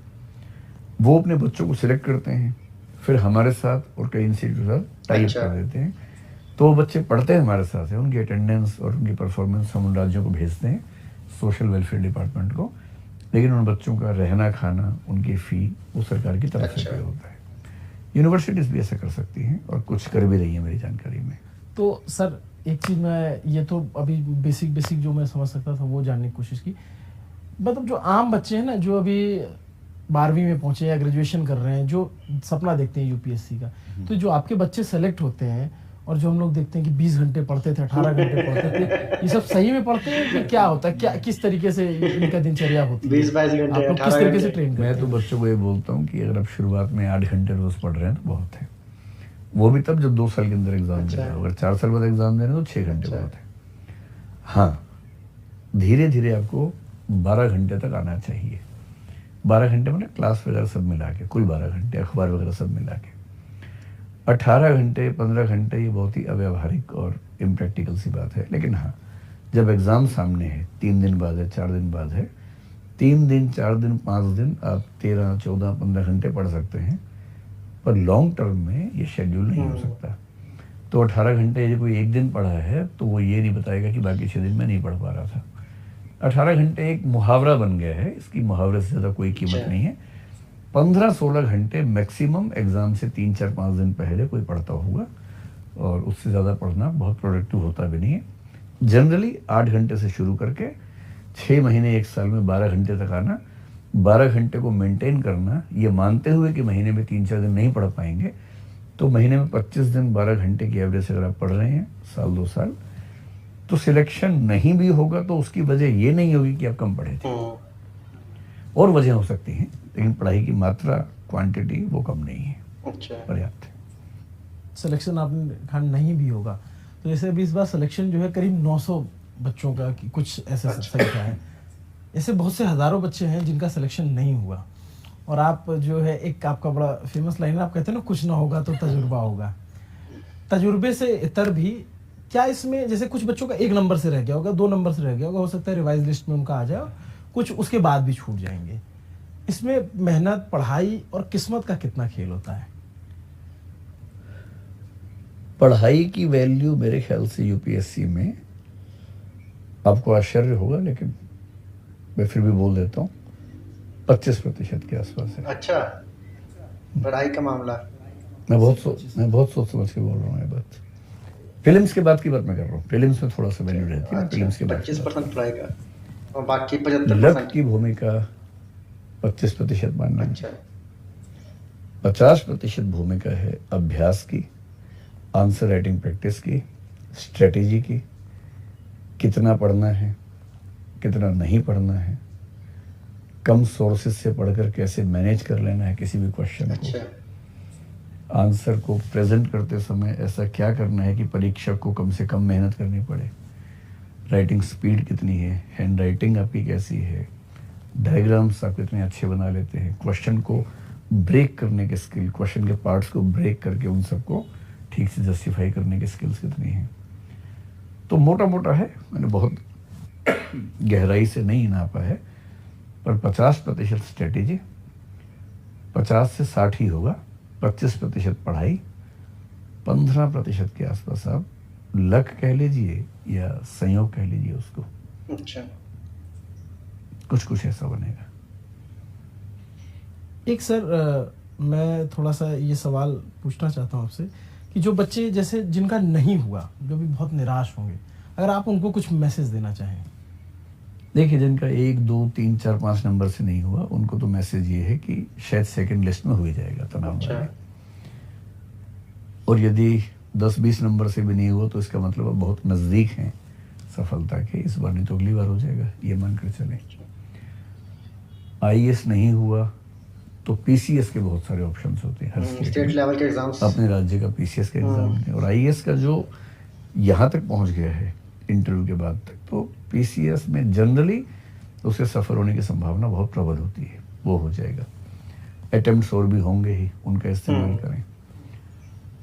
वो अपने बच्चों को सिलेक्ट करते हैं, फिर हमारे साथ और कई इंस्टीट्यूट के साथ टाई अप कर देते हैं, तो वो बच्चे पढ़ते हैं हमारे साथ है, उनकी अटेंडेंस और उनकी परफॉर्मेंस हम उन राज्यों को भेजते हैं, सोशल वेलफेयर डिपार्टमेंट को, लेकिन उन बच्चों का रहना खाना, उनकी फ़ी वो सरकार की तरफ से पे होता है। यूनिवर्सिटीज़ भी ऐसा कर सकती हैं और कुछ कर भी रही हैं मेरी जानकारी में। तो सर एक चीज़ मैं, ये तो अभी बेसिक जो मैं समझ सकता था वो जानने की कोशिश की, मतलब जो आम बच्चे हैं ना, जो अभी 12वीं में पहुंचे या ग्रेजुएशन कर रहे हैं, जो सपना देखते हैं यूपीएससी का, तो जो आपके बच्चे सेलेक्ट होते हैं और जो हम लोग देखते हैं कि 20 घंटे पढ़ते थे, 18 घंटे पढ़ते थे, ये सब सही में पढ़ते हैं कि क्या होता है, क्या किस तरीके से इनका दिनचर्या होती है? 20-22 घंटे, आप लोग किस तरीके से ट्रेन करते हैं? मैं तो बच्चों को ये बोलता हूँ कि अगर आप शुरुआत में 8 घंटे रोज पढ़ रहे हैं तो बहुत है। वो भी तब जब 2 साल के अंदर एग्जाम दे रहे हो। अगर 4 साल बाद एग्जाम दे रहे हैं तो 6 घंटे बहुत है। हाँ, धीरे धीरे आपको 12 घंटे तक आना चाहिए। 12 घंटे मतलब क्लास वगैरह सब मिला के, कुल 12 घंटे, अखबार वगैरह सब मिला के। 18 घंटे 15 घंटे ये बहुत ही अव्यावहारिक और इम्प्रैक्टिकल सी बात है। लेकिन हाँ, जब एग्ज़ाम सामने है, 3 दिन बाद है, 4 दिन बाद है, 3 दिन 4 दिन 5 दिन आप 13 14 15 घंटे पढ़ सकते हैं, पर लॉन्ग टर्म में ये शेड्यूल नहीं हो सकता। तो 18 घंटे यदि कोई एक दिन पढ़ा है तो वो ये नहीं बताएगा कि बाकी 6 दिन मैं नहीं पढ़ पा रहा था। 18 घंटे एक मुहावरा बन गया है, इसकी मुहावरे से ज़्यादा कोई कीमत नहीं है। 15-16 घंटे मैक्सिमम एग्ज़ाम से 3 4 5 दिन पहले कोई पढ़ता होगा, और उससे ज़्यादा पढ़ना बहुत प्रोडक्टिव होता भी नहीं है। जनरली 8 घंटे से शुरू करके 6 महीने 1 साल में 12 घंटे तक आना, 12 घंटे को मेंटेन करना, ये मानते हुए कि महीने में 3 4 दिन नहीं पढ़ पाएंगे, तो महीने में 25 दिन 12 घंटे की एवरेज अगर आप पढ़ रहे हैं साल 2 साल, तो सिलेक्शन नहीं भी होगा तो उसकी वजह ये नहीं होगी कि आप कम पढ़े थे, और वजह हो सकती हैं, लेकिन पढ़ाई की मात्रा, क्वांटिटी वो कम नहीं है, पर्याप्त है। सिलेक्शन आपने कहा नहीं भी होगा, तो जैसे अभी इस बार सिलेक्शन जो है करीब 900 बच्चों का कुछ ऐसा संख्या है। ऐसे बहुत से हज़ारों बच्चे हैं जिनका सिलेक्शन नहीं हुआ, और आप जो है एक आपका बड़ा फेमस लाइन है, आप कहते हैं ना कुछ ना होगा तो तजुर्बा होगा। तजुर्बे से इतर भी क्या इसमें, जैसे कुछ बच्चों का 1 नंबर से रह गया होगा, 2 नंबर से रह गया होगा, हो सकता है रिवाइज लिस्ट में उनका आ जाए, कुछ उसके बाद भी छूट जाएंगे। इसमें मेहनत, पढ़ाई और किस्मत का कितना खेल होता है? पढ़ाई की वैल्यू मेरे ख्याल से यूपीएससी में, आपको आश्चर्य होगा लेकिन मैं फिर भी बोल देता हूँ, 25% के आसपास है। अच्छा, पढ़ाई का मामला। मैं बहुत सोच समझ के बोल रहा हूँ ये बात। फिल्म्स के बाद की बात मैं कर रहा हूँ, फिल्म्स में थोड़ा सा वैल्यू रहती है, फिल्म्स के बाद 25% पढ़ाई का और बाकी 75% लक की भूमिका 25% मानना। अच्छा, 50% भूमिका है अभ्यास की, आंसर राइटिंग प्रैक्टिस की, स्ट्रेटेजी की, कितना पढ़ना है, कितना नहीं पढ़ना है, कम सोर्सेज से पढ़कर कैसे मैनेज कर लेना है किसी भी क्वेश्चन को, आंसर को प्रेजेंट करते समय ऐसा क्या करना है कि परीक्षक को कम से कम मेहनत करनी पड़े, राइटिंग स्पीड कितनी है, हैंड राइटिंग आपकी कैसी है, डायग्राम्स आप कितने अच्छे बना लेते हैं, क्वेश्चन को ब्रेक करने के स्किल, क्वेश्चन के पार्ट्स को ब्रेक करके उन सबको ठीक से जस्टिफाई करने की स्किल्स कितनी हैं। तो मोटा मोटा है, मैंने बहुत गहराई से नहीं नापा है, पर 50% स्ट्रेटेजी, 50 से 60 ही होगा, 25% पढ़ाई, 15% के आसपास आप लक कह लीजिए या संयोग कह लीजिए उसको। अच्छा, कुछ ऐसा बनेगा। एक सर मैं थोड़ा सा ये सवाल पूछना चाहता हूँ आपसे कि जो बच्चे जैसे जिनका नहीं हुआ, जो भी बहुत निराश होंगे, अगर आप उनको कुछ मैसेज देना चाहें। देखिए, जिनका 1, 2, 3, 4, 5 नंबर से नहीं हुआ, उनको तो मैसेज ये है कि शायद सेकंड लिस्ट में हो ही जाएगा तनाव वाले। और यदि 10-20 नंबर से भी नहीं हुआ तो इसका मतलब अब बहुत नज़दीक हैं सफलता के, इस बार नहीं तो अगली बार हो जाएगा, ये मानकर चलें। आईएएस नहीं हुआ तो पीसीएस के बहुत सारे ऑप्शंस होते हैं, हर स्टेट लेवल के एग्जाम्स, अपने राज्य का पीसीएस का एग्जाम है, और आईएएस का जो यहाँ तक पहुँच गया है इंटरव्यू के बाद तक, तो पीसीएस में जनरली उसे सफ़र होने की संभावना बहुत प्रबल होती है, वो हो जाएगा। अटेम्प्ट्स और भी होंगे ही, उनका इस्तेमाल करें,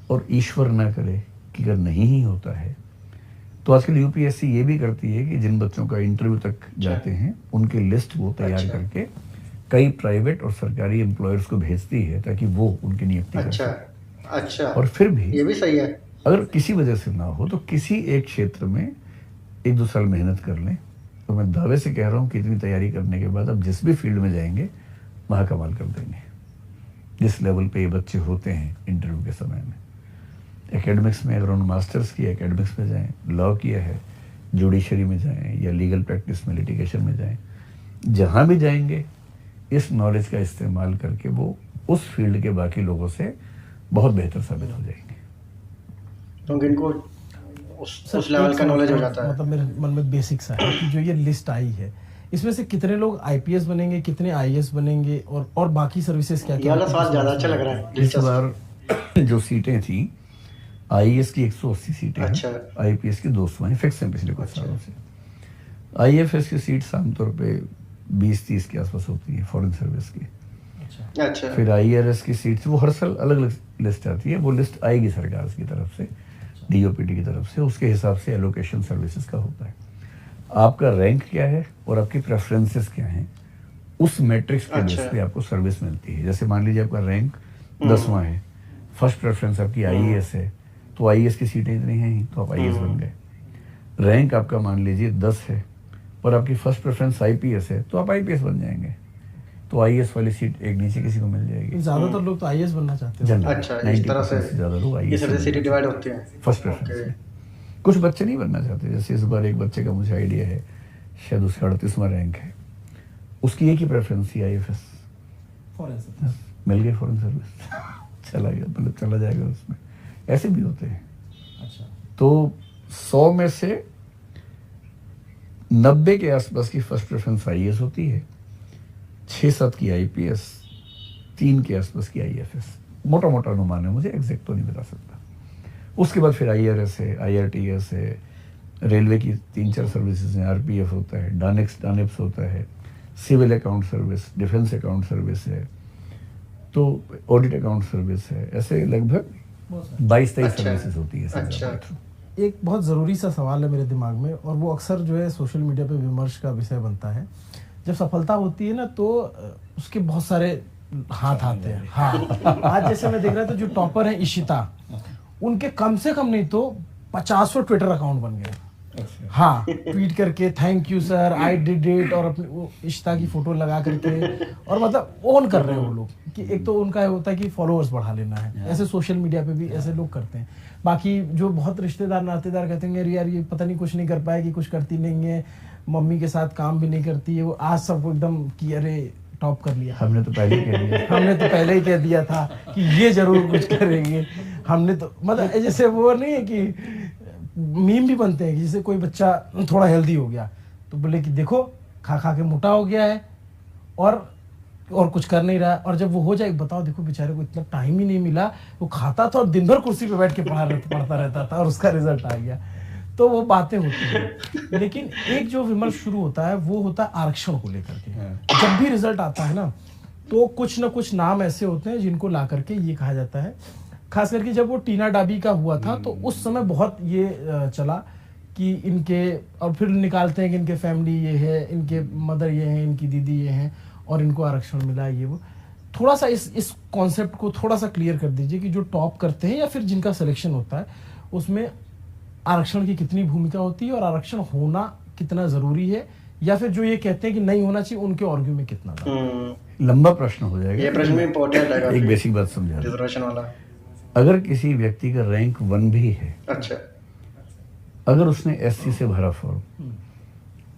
और ईश्वर ना करे कि अगर नहीं ही होता है तो आजकल यूपीएससी ये भी करती है कि जिन बच्चों का इंटरव्यू तक जाते हैं उनकी लिस्ट वो तैयार करके कई प्राइवेट और सरकारी एम्प्लॉयर्स को भेजती है ताकि वो उनकी नियुक्ति कर सकें। अच्छा, और फिर भी ये भी सही है, अगर किसी वजह से ना हो तो किसी एक क्षेत्र में 1-2 साल मेहनत कर लें, तो मैं दावे से कह रहा हूँ कि इतनी तैयारी करने के बाद अब जिस भी फील्ड में जाएंगे वहाँ कमाल कर देंगे, जिस लेवल पे ये बच्चे होते हैं इंटरव्यू के समय में। एकेडमिक्स में अगर उन्होंने मास्टर्स किया, एकेडमिक्स में जाएं, लॉ किया है, जुडिशरी में जाएं या लीगल प्रैक्टिस में, लिटिगेशन में जाएं, जहाँ भी जाएंगे इस नॉलेज का इस्तेमाल करके वो उस फील्ड के बाकी लोगों से बहुत बेहतर साबित हो जाएंगे। तो इनको उस लेवल का नॉलेज हो जाता है। मतलब मेरे मन में बेसिक सा है कि जो ये लिस्ट आई है, इसमें से कितने लोग आईपीएस बनेंगे, कितने आईएएस बनेंगे, और बाकी सर्विसेज क्या क्या? ये वाला सवाल ज़्यादा अच्छा लग रहा है। इस बार जो सीटें थी, आईएएस की 180 सीटें हैं, आईपीएस की 200 हैं, फिक्स हैं पिछले कुछ सालों से। आईएफएस की सीट्स आमतौर पे 20-30 के आसपास होती है, फॉरेन सर्विस की। अच्छा, फिर आईआरएस की सीट्स वो हर साल अलग अलग लिस्ट आती है, वो लिस्ट आएगी सरकार की तरफ से, डीओपीटी की तरफ से, उसके हिसाब से एलोकेशन सर्विसेज का होता है। आपका रैंक क्या है और आपकी प्रेफरेंसेस क्या हैं, उस मैट्रिक्स के बेस पे आपको सर्विस मिलती है। जैसे मान लीजिए आपका रैंक 10वां है, फर्स्ट प्रेफरेंस आपकी आईएएस है, तो आईएएस की सीटें इतनी हैं ही तो आप आईएएस बन गए। रैंक आपका मान लीजिए 10 है पर आपकी फर्स्ट प्रेफरेंस आईपीएस है, तो आप आईपीएस बन जाएंगे, तो आईएएस वाली सीट एक नीचे किसी को मिल जाएगी। ज्यादातर लोग तो आईएएस बनना चाहते हैं। अच्छा, इस तरह से ज्यादा लोग आईएएस से सीटें डिवाइड होती हैं फर्स्ट प्रेफरेंस में। कुछ बच्चे नहीं बनना चाहते, जैसे इस बार एक बच्चे का मुझे आइडिया है, शायद उसका 38वां रैंक है, उसकी एक ही प्रेफरेंस थी आईएफएस, मिल गई फॉरेन सर्विस, चला गया, मतलब चला जाएगा उसमें, ऐसे भी होते हैं। अच्छा। तो 100 में से 90 के आसपास की फर्स्ट प्रेफरेंस आईएएस होती है, 6-7 की आईपीएस, 3 के आसपास की आईएफएस। मोटा मोटा अनुमान है, मुझे एग्जैक्ट तो नहीं बता सकता। उसके बाद फिर आईआरएस है, आईआरटीएस है, रेलवे की 3-4 सर्विसेज हैं, आरपीएफ होता है, डानेप्स होता है, civil account service, defence account service है, तो ऑडिट अकाउंट सर्विस है, ऐसे लगभग 22-23 सर्विसेज होती है। अच्छा। एक बहुत ज़रूरी सा सवाल है मेरे दिमाग में, और वो अक्सर जो है सोशल मीडिया पे विमर्श का विषय बनता है। जब सफलता होती है ना, तो उसके बहुत सारे हाथ आते हैं। हाँ, आज जैसे मैं देख रहा था, जो टॉपर है इशिता, उनके कम से कम नहीं तो 50 ट्विटर अकाउंट बन गए। हाँ, ट्वीट करके thank you sir, I did it, और अपनी वो इशिता की फोटो लगा करके, और मतलब ऑन कर रहे हैं वो लोग कि एक तो उनका होता है कि फॉलोअर्स बढ़ा लेना है, ऐसे सोशल मीडिया पे भी ऐसे लोग करते हैं। बाकी जो बहुत रिश्तेदार नातेदार कहते हैं यार ये पता नहीं कुछ नहीं कर पाएगी, कुछ करती नहीं है, मम्मी के साथ काम भी नहीं करती है, वो आज सबको एकदम कि अरे टॉप कर लिया। हमने तो पहले ही कह दिया था कि ये जरूर कुछ करेंगे। हमने तो मतलब जैसे वो नहीं है कि मीम भी बनते हैं कि जैसे कोई बच्चा थोड़ा हेल्दी हो गया तो बोले कि देखो खा खा के मोटा हो गया है और कुछ कर नहीं रहा है, और जब वो हो जाए बताओ देखो बेचारे को इतना टाइम ही नहीं मिला, वो खाता था और दिन भर कुर्सी पे बैठ के पढ़ता रहता था और उसका रिजल्ट आ गया। तो वो बातें होती हैं, लेकिन एक जो विमर्श शुरू होता है वो होता है आरक्षण को लेकर के। जब भी रिजल्ट आता है ना, तो कुछ ना कुछ नाम ऐसे होते हैं जिनको ला करके ये कहा जाता है, खास करके जब वो टीना डाबी का हुआ था तो उस समय बहुत ये चला कि इनके, और फिर निकालते हैं कि इनके फैमिली ये है, इनके मदर ये हैं, इनकी दीदी ये हैं और इनको आरक्षण मिला ये वो। थोड़ा सा इस कॉन्सेप्ट को थोड़ा सा क्लियर कर दीजिए कि जो टॉप करते हैं या फिर जिनका सिलेक्शन होता है उसमें आरक्षण की कितनी भूमिका होती है और आरक्षण होना कितना जरूरी है, या फिर जो ये कहते हैं कि नहीं होना चाहिए उनके आर्ग्यू में कितना लंबा प्रश्न हो जाएगा। ये प्रश्न भी इंपॉर्टेंट है, एक बेसिक बात समझा, रिजर्वेशन वाला। अगर किसी व्यक्ति का रैंक 1 भी है, अच्छा, अगर उसने एससी से भरा फॉर्म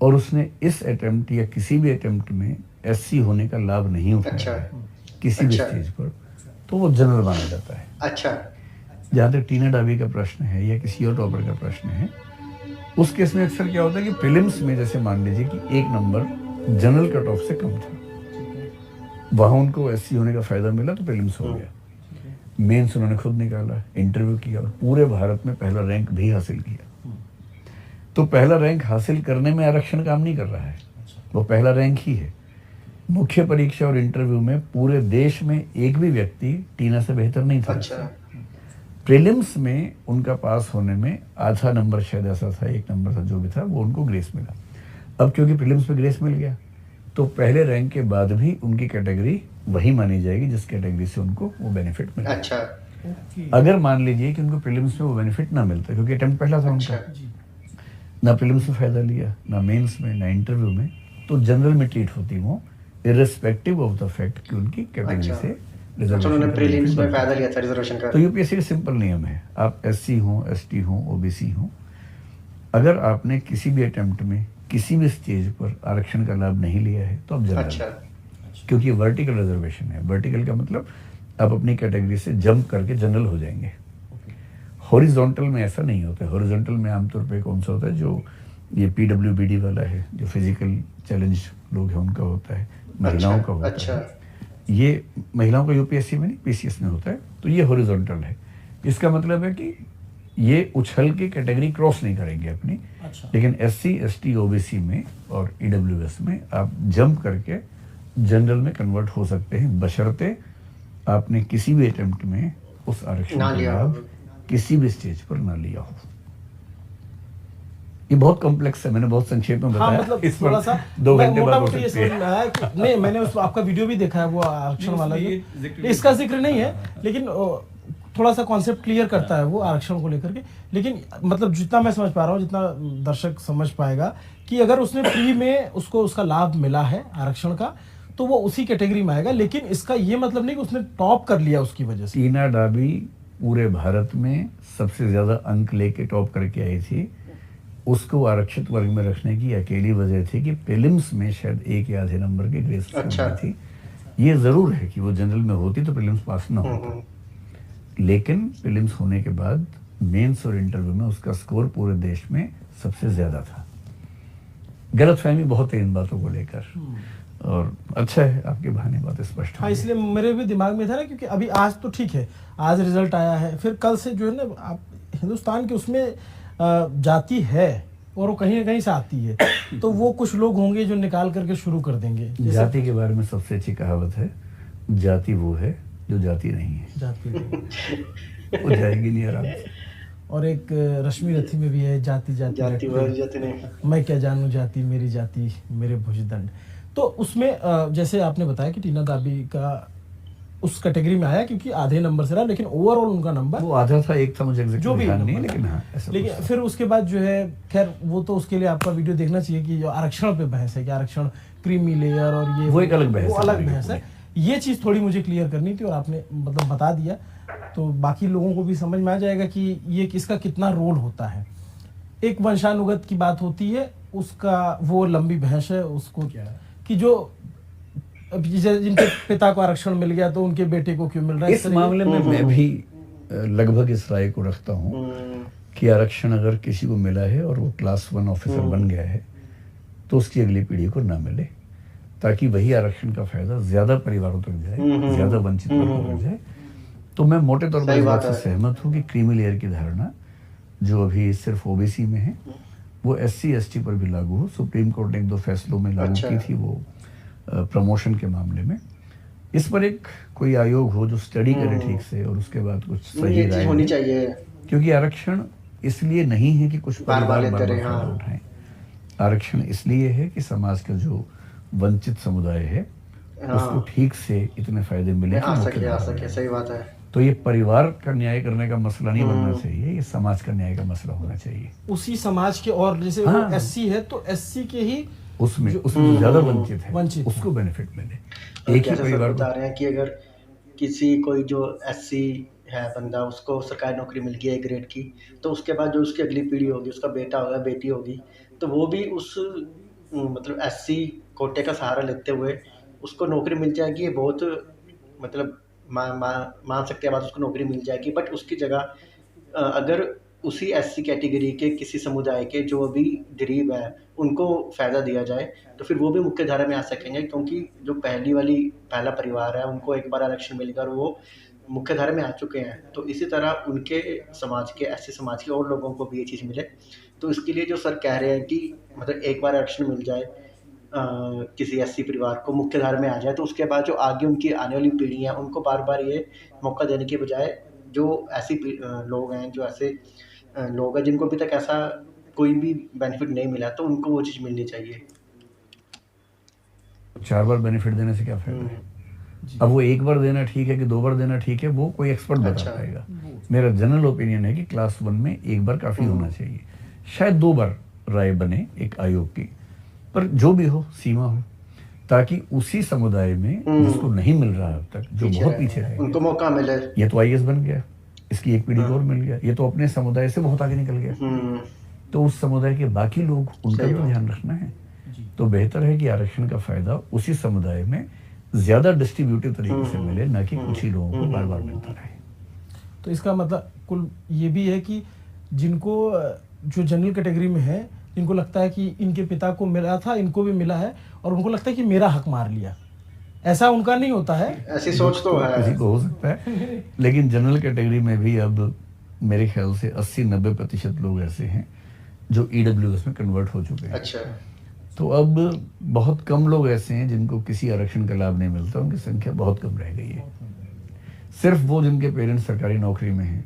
और उसने इस अटेम्प्ट या किसी भी अटेम्प्ट में एससी होने का लाभ नहीं उठाया है किसी भी स्टेज पर, तो वो जनरल माना जाता है। अच्छा, जहाँ तक टीना डाबी का प्रश्न है या किसी और टॉपर का प्रश्न है, उस केस में अक्सर क्या होता है कि प्रीलिम्स में जैसे मान लीजिए कि 1 नंबर जनरल कट ऑफ से कम था, वहाँ उनको एससी होने का फायदा मिला तो प्रीलिम्स हो गया। मेंस उन्होंने खुद निकाला, इंटरव्यू किया और पूरे भारत में पहला रैंक भी हासिल किया। तो पहला रैंक हासिल करने में आरक्षण काम नहीं कर रहा है, वो पहला रैंक ही है। मुख्य परीक्षा और इंटरव्यू में पूरे देश में एक भी व्यक्ति टीना से बेहतर नहीं था। अच्छा। प्रीलिम्स में उनका पास होने में आधा नंबर शायद ऐसा था, 1 नंबर था, जो भी था वो उनको ग्रेस मिला। अब क्योंकि प्रीलिम्स में ग्रेस मिल गया तो पहले रैंक के बाद भी उनकी कैटेगरी वही मानी जाएगी जिस कैटेगरी से उनको वो बेनिफिट मिला। अच्छा। अगर मान लीजिए कि उनको प्रीलिम्स में वो बेनिफिट ना मिलता क्योंकि अटेम्प्ट पहला था उनका, ना प्रीलिम्स में फायदा लिया, ना मेंस में, ना इंटरव्यू में, तो जनरल में ट्रीट होती वो इर्रेस्पेक्टिव ऑफ द फैक्ट कि उनकी कैटेगरी से रिजर्वेशन प्रीलिम्स में फायदा लिया था रिजर्वेशन का। तो यूपीएससी का सिंपल नियम है, आप एससी हो, एसटी हो, ओबीसी हो, अगर आपने किसी भी अटेम्प्ट में किसी भी स्टेज पर आरक्षण का लाभ नहीं लिया है तो आप जनरल। अच्छा। क्योंकि वर्टिकल रिजर्वेशन है। वर्टिकल का मतलब आप अपनी कैटेगरी से जंप करके जनरल हो जाएंगे। हॉरिजॉन्टल में ऐसा नहीं होता है। हॉरिजॉन्टल में आमतौर पे कौन सा होता है, जो ये पीडब्ल्यूबीडी वाला है, जो फिजिकल चैलेंज लोग हैं उनका होता है, महिलाओं का होता है। ये महिलाओं का यूपीएससी में नहीं, पीसीएस में होता है। तो ये हॉरिजॉन्टल है। इसका मतलब है कि ये उछल के कैटेगरी क्रॉस नहीं करेंगे अपनी। लेकिन एससी, एसटी, ओबीसी में और ईडब्ल्यूएस में आप जंप करके जनरल में कन्वर्ट हो सकते हैं, बशर्ते आपने किसी भी अटेम्प्ट में उस आरक्षण का लाभ किसी भी स्टेज पर ना लिया हो। ये बहुत कॉम्प्लेक्स है, मैंने बहुत संक्षेप में बताया। मतलब इस थोड़ा सा 2 घंटे बाद हो ये सकते हैं। समझ में आया कि नहीं, मैंने उस आपका वीडियो भी देखा है, वो आरक्षण वाला, इसका जिक्र नहीं है, लेकिन थोड़ा सा कॉन्सेप्ट क्लियर करता है वो आरक्षण को लेकर के। लेकिन मतलब जितना मैं समझ पा रहा हूँ, जितना दर्शक समझ पाएगा, कि अगर उसने प्री में उसको उसका लाभ मिला है आरक्षण का तो वो उसी कैटेगरी में आएगा। लेकिन इसका ये मतलब नहीं कि उसने टॉप कर लिया उसकी वजह से। टीना डाबी पूरे भारत में सबसे ज्यादा अंक लेके टॉप करके आई थी। उसको आरक्षित वर्ग में रखने की अकेली वजह थी कि प्रीलिम्स में शायद 1 या आधे नंबर की ग्रेस थी। ये जरूर है कि वो जनरल में होती तो प्रीलिम्स पास ना होता। लेकिन प्रीलिम्स होने के बाद मेंस और इंटरव्यू में उसका स्कोर पूरे देश में सबसे ज्यादा था। गलतफहमी बहुत है इन बातों को लेकर, और अच्छा है आपके बहाने बात स्पष्ट हाँ, है। इसलिए मेरे भी दिमाग में था ना, क्योंकि अभी आज तो ठीक है, आज रिजल्ट आया है, फिर कल से जो है ना, आप हिंदुस्तान के उसमें जाति है और वो कहीं ना कहीं से आती है, तो वो कुछ लोग होंगे जो निकाल करके शुरू कर देंगे। जाति के बारे में सबसे अच्छी कहावत है, जाति वो है जो जाति नहीं है, जाति वो जाएगी नहीं आराम से। और एक रश्मि रथी में भी है, जाति जाति जाति रटती, वह जाति नहीं। मैं क्या जानूं जाति, मेरी जाति मेरे भुजदंड। तो उसमें जैसे आपने बताया कि टीना दाबी का उस कैटेगरी में आया क्योंकि आधे नंबर से रहा, लेकिन ओवरऑल उनका नंबर वो आधा था, एक था, मुझे जो भी ध्यान नहीं, नंबर लेकिन हाँ ऐसा लेकिन कुछ था। फिर उसके बाद जो है, खैर वो तो उसके लिए आपका वीडियो देखना चाहिए कि जो आरक्षण पे बहस है कि आरक्षण क्रीमी लेयर और ये वो एक अलग बहस वो है, अलग बहस है। ये चीज थोड़ी मुझे क्लियर करनी थी और आपने मतलब बता दिया, तो बाकी लोगों को भी समझ में आ जाएगा कि ये किसका कितना रोल होता है। एक वंशानुगत की बात होती है, उसका वो लंबी बहस है, उसको क्या कि जो जिनके पिता को आरक्षण मिल गया तो उनके बेटे को क्यों मिल रहा है। इस मामले में मैं भी लगभग इस राय को रखता हूँ कि आरक्षण अगर किसी को मिला है और वो क्लास 1 ऑफिसर बन गया है तो उसकी अगली पीढ़ी को ना मिले, ताकि वही आरक्षण का फायदा ज्यादा परिवारों तक जाए, ज्यादा वंचित वर्गों तक जाए। तो मैं मोटे तौर पर इस बात से सहमत हूँ कि क्रीमी लेयर की धारणा जो अभी सिर्फ ओबीसी में है वो SC ST पर भी लागू हो। सुप्रीम कोर्ट ने 1-2 फैसलों में लागू की थी, वो प्रमोशन के मामले में। इस पर एक कोई आयोग हो जो स्टडी करे ठीक से और उसके बाद कुछ सही राय होनी चाहिए, क्योंकि आरक्षण इसलिए नहीं है कि कुछ परिवार बार हाँ। फायदा उठाएं। आरक्षण इसलिए है कि समाज का जो वंचित समुदाय है उसको ठीक से इतने फायदे मिले आ सके। सही बात है। तो ये परिवार का न्याय करने का मसला नहीं बनना चाहिए, ये समाज का न्याय का मसला होना चाहिए। उसी समाज के, और जैसे हाँ। SC है तो SC के ही उसमें ज्यादा वंचित है, उसको बेनिफिट मिले। एक ही परिवार बता रहे हैं कि अगर किसी कोई जो SC है बंदा, उसको सरकारी नौकरी मिल गई 1 ग्रेड की, तो उसके बाद जो उसकी अगली पीढ़ी होगी, उसका बेटा होगा, बेटी होगी, तो वो भी उस मतलब SC कोटे का सहारा लेते हुए उसको नौकरी मिल जाएगी। ये बहुत मतलब मान सकते हैं बात, उसको नौकरी मिल जाएगी। बट उसकी जगह अगर उसी SC कैटेगरी के किसी समुदाय के जो अभी गरीब है उनको फ़ायदा दिया जाए तो फिर वो भी मुख्य धारा में आ सकेंगे, क्योंकि जो पहला परिवार है उनको एक बार आरक्षण मिल गया और वो मुख्य धारा में आ चुके हैं। तो इसी तरह उनके समाज के, SC समाज के और लोगों को भी ये चीज़ मिले। तो इसके लिए जो सर कह रहे हैं कि मतलब एक बार आरक्षण मिल जाए किसी SC परिवार को, मुख्य धारा में आ जाए, तो उसके बाद जो आगे उनकी आने वाली पीढ़ी है उनको बार बार ये मौका देने के बजाय जो ऐसी लोग हैं, जो ऐसे लोग हैं जिनको अभी तक ऐसा कोई भी बेनिफिट नहीं मिला, तो उनको वो चीज़ मिलनी चाहिए। 4 बार बेनिफिट देने से क्या फायदा है? अब वो 1 बार देना ठीक है कि 2 बार देना ठीक है, वो कोई एक्सपर्ट बता पाएगा। मेरा जनरल ओपिनियन है कि क्लास 1 में 1 बार काफी होना चाहिए, शायद 2 बार राय बने एक आयोग की, पर जो भी हो सीमा हो, ताकि उसी समुदाय में जिसको नहीं मिल रहा अब तक, जो बहुत पीछे रहे, उनको मौका मिले। ये तो IAS बन गया, इसकी एक पीढ़ी और मिल गया, ये तो अपने समुदाय से बहुत आगे निकल गया, तो उस समुदाय के बाकी लोग, उनका भी ध्यान रखना है। तो बेहतर है कि आरक्षण का फायदा उसी समुदाय में ज्यादा डिस्ट्रीब्यूटिव तरीके से मिले, ना कि कुछ ही लोगों को बार बार मिलता रहे। तो इसका मतलब कुल ये भी है कि जिनको जो जनरल कैटेगरी में है, जिनको लगता है कि इनके पिता को मिला था, इनको भी मिला है, और उनको लगता है कि मेरा हक मार लिया, ऐसा उनका नहीं होता है। ऐसी सोच तो है, किसी को हो सकता है, लेकिन जनरल कैटेगरी में भी अब मेरे ख्याल से 80-90% लोग ऐसे हैं जो EWS में कन्वर्ट हो चुके हैं। अच्छा। तो अब बहुत कम लोग ऐसे हैं जिनको किसी आरक्षण का लाभ नहीं मिलता, उनकी संख्या बहुत कम रह गई है। सिर्फ वो जिनके पेरेंट्स सरकारी नौकरी में हैं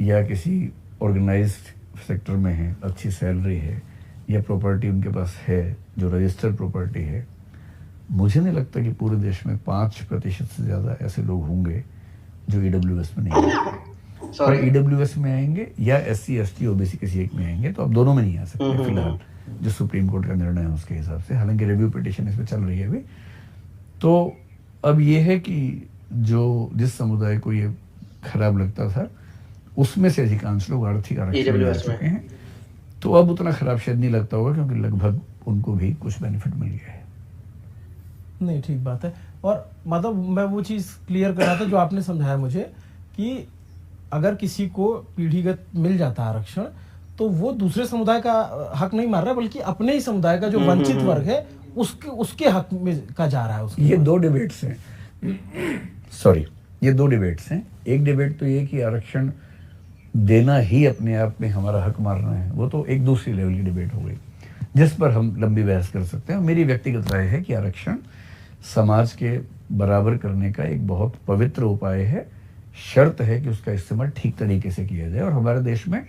या किसी ऑर्गेनाइज्ड सेक्टर में हैं, अच्छी सैलरी है या प्रॉपर्टी उनके पास है जो रजिस्टर्ड प्रॉपर्टी है, मुझे नहीं लगता कि पूरे देश में 5% से ज़्यादा ऐसे लोग होंगे जो EWS में नहीं आएंगे। पर EWS में आएंगे या SC ST OBC किसी एक में आएंगे, तो अब दोनों में नहीं आ सकते फिलहाल, जो सुप्रीम कोर्ट का निर्णय है उसके हिसाब से। हालांकि रिव्यू पिटीशन इस पर चल रही है अभी। तो अब ये है कि जिस समुदाय को ये खराब लगता था उसमें से अधिकांश लोग आर्थिक आरक्षण ले चुके हैं, तो अब उतना खराब शायद नहीं लगता होगा, क्योंकि लगभग उनको भी कुछ बेनिफिट मिल गया है। नहीं, ठीक बात है। और मतलब मैं वो चीज़ क्लियर कर रहा था जो आपने समझाया मुझे, कि अगर किसी को पीढ़ीगत मिल जाता है आरक्षण तो वो दूसरे समुदाय का हक नहीं मार रहा, बल्कि अपने ही समुदाय का जो वंचित वर्ग है उसके हक में का जा रहा है उसके। ये दो डिबेट्स हैं, सॉरी, ये दो डिबेट्स हैं। एक डिबेट तो ये कि आरक्षण देना ही अपने आप में हमारा हक मारना है, वो तो एक दूसरी लेवल की डिबेट हो गई जिस पर हम लंबी बहस कर सकते हैं। मेरी व्यक्तिगत राय है कि आरक्षण समाज के बराबर करने का एक बहुत पवित्र उपाय है, शर्त है कि उसका इस्तेमाल ठीक तरीके से किया जाए। और हमारे देश में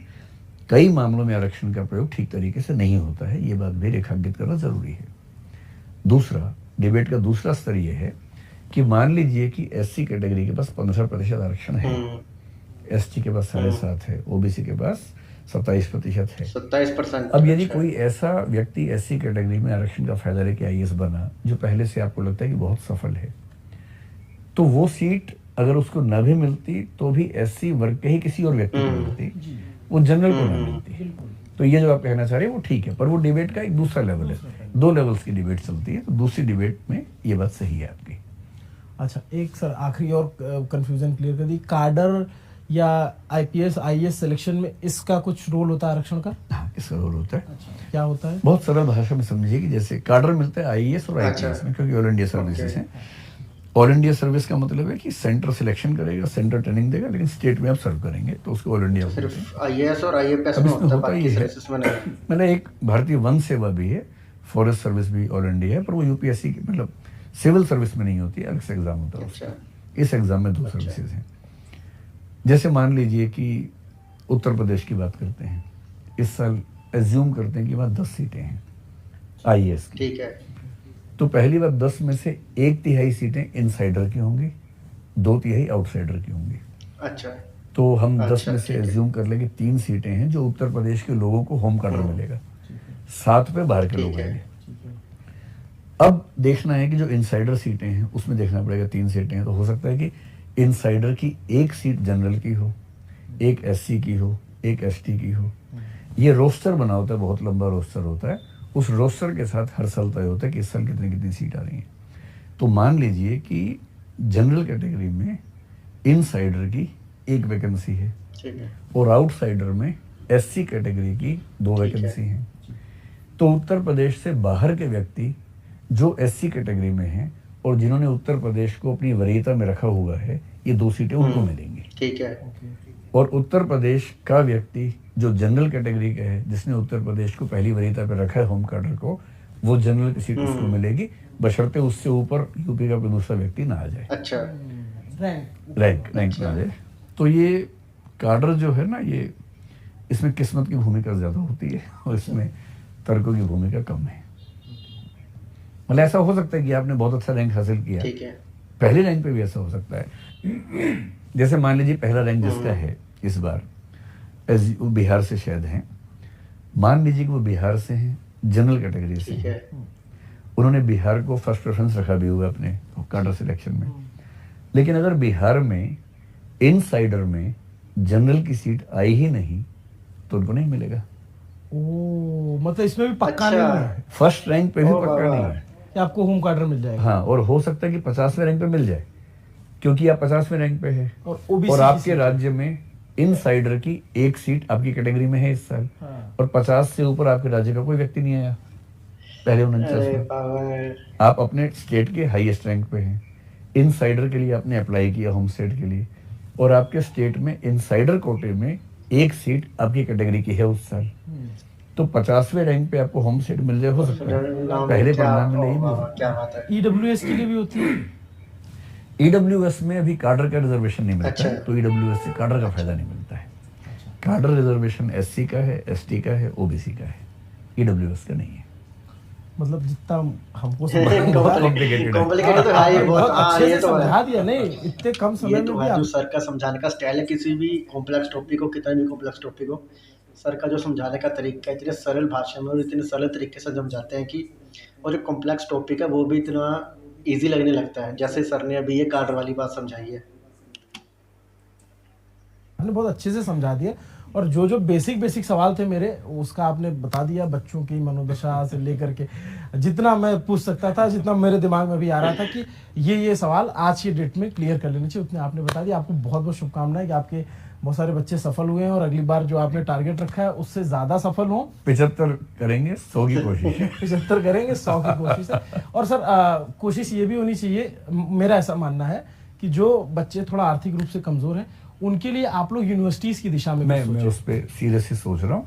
कई मामलों में आरक्षण का प्रयोग ठीक तरीके से नहीं होता है, ये बात भी रेखांकित करना जरूरी है। दूसरा डिबेट का दूसरा स्तर यह है कि मान लीजिए कि एससी कैटेगरी के पास 15% आरक्षण है, एसटी के पास 7.5 है, ओबीसी के पास 27% है। 27%। अब यदि कोई ऐसा व्यक्ति एससी कैटेगरी में आरक्षण का फायदा लेके आईएएस बना जो पहले से आपको लगता है कि बहुत सफल है, तो वो सीट अगर उसको न भी मिलती तो भी एससी वर्ग के ही किसी और व्यक्ति को मिलती, वो जनरल को न मिलती। तो ये जो आप कहना चाह रहे हैं वो ठीक है, पर वो डिबेट का एक दूसरा लेवल है, 2 लेवल्स की डिबेट चलती है। तो दूसरी डिबेट में ये बात सही है आपकी। अच्छा, एक सर आखिरी और कंफ्यूजन क्लियर कर दी, काडर या आईपीएस आईएएस सिलेक्शन में इसका कुछ रोल होता है आरक्षण का? हाँ, इसका रोल होता है। अच्छा, क्या होता है? बहुत सरल भाषा में समझिए कि जैसे काडर मिलता है आईएएस और आईपीएस में, क्योंकि ऑल इंडिया सर्विसेज हैं। ऑल इंडिया सर्विस का मतलब है कि सेंटर सिलेक्शन करेगा, सेंटर ट्रेनिंग देगा, लेकिन स्टेट में आप सर्व करेंगे, तो उसको ऑल इंडिया सिर्फ आईएएस और आईएपीएस अब में इसमें होता है, होता बाकी ये है सर्विसेज में नहीं। मतलब एक भारतीय वन सेवा भी है, फॉरेस्ट सर्विस भी ऑल इंडिया है, पर वो यूपीएससी की मतलब सिविल सर्विस में नहीं होती, अलग से एग्जाम होता है उसका। इस एग्जाम में 2 सर्विसेज हैं। जैसे मान लीजिए कि उत्तर प्रदेश की बात करते हैं, इस साल एज्यूम करते हैं कि वहाँ 10 सीटें हैं आईएएस की, ठीक है। तो पहली बार 10 में से 1/3 सीटें इनसाइडर की होंगी, 2/3 आउटसाइडर की होंगी। अच्छा, तो हम 10 अच्छा, में से ठीक है। एज्यूम कर लेंगे 3 सीटें हैं जो उत्तर प्रदेश के लोगों को होम कार्डर मिलेगा, 7 पे बाहर के ठीक लोग है। आएंगे। अब देखना है कि जो इनसाइडर सीटें हैं उसमें देखना पड़ेगा, 3 सीटें हैं तो हो सकता है कि इनसाइडर की 1 सीट जनरल की हो, 1 एससी की हो, 1 एसटी की हो। ये रोस्टर बना होता है, बहुत लंबा रोस्टर होता है। उस रोस्टर के साथ हर साल तय होता है कि इस साल कितनी कितनी सीट आ रही हैं। तो मान लीजिए कि जनरल कैटेगरी में इनसाइडर की 1 वैकेंसी है ठीक है। और आउटसाइडर में एससी कैटेगरी की 2 ठीक है। वैकेंसी हैं। तो उत्तर प्रदेश से बाहर के व्यक्ति जो एससी कैटेगरी में हैं और जिन्होंने उत्तर प्रदेश को अपनी वरीयता में रखा हुआ है, ये 2 सीटें उनको मिलेंगी। ठीक है। और उत्तर प्रदेश का व्यक्ति जो जनरल कैटेगरी का है, जिसने उत्तर प्रदेश को पहली वरीयता पर रखा है होम कार्डर को, वो जनरल की सीट उसको मिलेगी, बशर्ते उससे ऊपर यूपी का कोई दूसरा व्यक्ति ना आ जाए, अच्छा, रैंक ना आ जाए। तो ये कार्डर जो है ना, ये इसमें किस्मत की भूमिका ज्यादा होती है और इसमें तर्कों की भूमिका कम है। मतलब ऐसा हो सकता है कि आपने बहुत अच्छा रैंक हासिल किया, ठीक है। पहले रैंक पे भी ऐसा हो सकता है। जैसे मान लीजिए पहला रैंक जिसका है इस बार, वो बिहार से शायद हैं, मान लीजिए कि वो बिहार से हैं, जनरल कैटेगरी से ठीक हैं, है। उन्होंने बिहार को फर्स्ट प्रेफरेंस रखा भी हुआ अपने कार्डर सिलेक्शन में, लेकिन अगर बिहार में इनसाइडर में जनरल की सीट आई ही नहीं तो उनको नहीं मिलेगा। ओ, मतलब इसमें भी पक्का अच्छा। नहीं है फर्स्ट रैंक पे भी ओ पक्का बाबा। नहीं है। कि आपको होम कार्डर मिल जाएगा। हाँ, और हो सकता है कि 50वें रैंक पे मिल जाए, क्योंकि आप 50वें रैंक पे है और ओबीसी और की आपके सीट। राज्य में इनसाइडर की 1 सीट आपकी कैटेगरी में है इस साल, हाँ। और 50 से ऊपर आपके राज्य का कोई व्यक्ति नहीं आया पहले 49 अरे में। बाबा। आप अपने स्टेट के हाईएस्ट रैंक पे हैं, इनसाइडर के लिए आपने अप्लाई किया होम स्टेट के लिए, और आपके स्टेट में इनसाइडर कोटे में 1 सीट आपकी कैटेगरी की है उस साल, तो 50वें रैंक पे आपको होम सीट मिल जाए, हो सकता है पहले परिणाम में नहीं भी हो। क्या बात है। ईडब्ल्यूएस के लिए भी होती है। ईडब्ल्यूएस में अभी कार्डर का रिजर्वेशन नहीं मिलता है, अच्छा। तो ईडब्ल्यूएस से कार्डर का फायदा नहीं मिलता है। कार्डर रिजर्वेशन एससी का है, एसटी का है, ओबीसी का है, ईडब्ल्यूएस का नहीं है। मतलब जितना हमको complicated है। कॉम्प्लिकेटेड तो है ये बहुत। बहुत हाँ, अच्छे ये से तो है। समझा दिया। नहीं, इतने कम समय ये में तो भी है, जो आप सर का समझाने का स्टाइल है, किसी भी कॉम्प्लेक्स टॉपिक को, कितना भी कॉम्प्लेक्स टॉपिक हो, सर का जो समझाने का तरीका है, इतने सरल भाषा में और इतने सरल तरीके से समझाते हैं कि, और जो कॉम्प्लेक्स टॉपिक है वो भी इतना इजी लगने लगता है, जैसे सर ने अभी ये कार्ड वाली बात समझाई है। आपने बहुत अच्छे से समझा दिया। और जो जो बेसिक सवाल थे मेरे, उसका आपने बता दिया, बच्चों की मनोदशा से लेकर के जितना मैं पूछ सकता था, जितना मेरे दिमाग में भी आ रहा था कि ये सवाल आज की डेट में क्लियर कर लेने चाहिए, उतने आपने बता दिया। आपको बहुत बहुत शुभकामनाएं कि आपके बहुत सारे बच्चे सफल हुए हैं और अगली बार जो आपने टारगेट रखा है उससे ज्यादा सफल हो। 75 करेंगे, 100 की कोशिश है। 75 करेंगे, 100 की कोशिश है। और सर कोशिश ये भी होनी चाहिए, मेरा ऐसा मानना है कि जो बच्चे थोड़ा आर्थिक रूप से कमजोर हैं उनके लिए आप लोग यूनिवर्सिटीज की दिशा में मैं उस पर सीरियसली सोच रहा हूँ।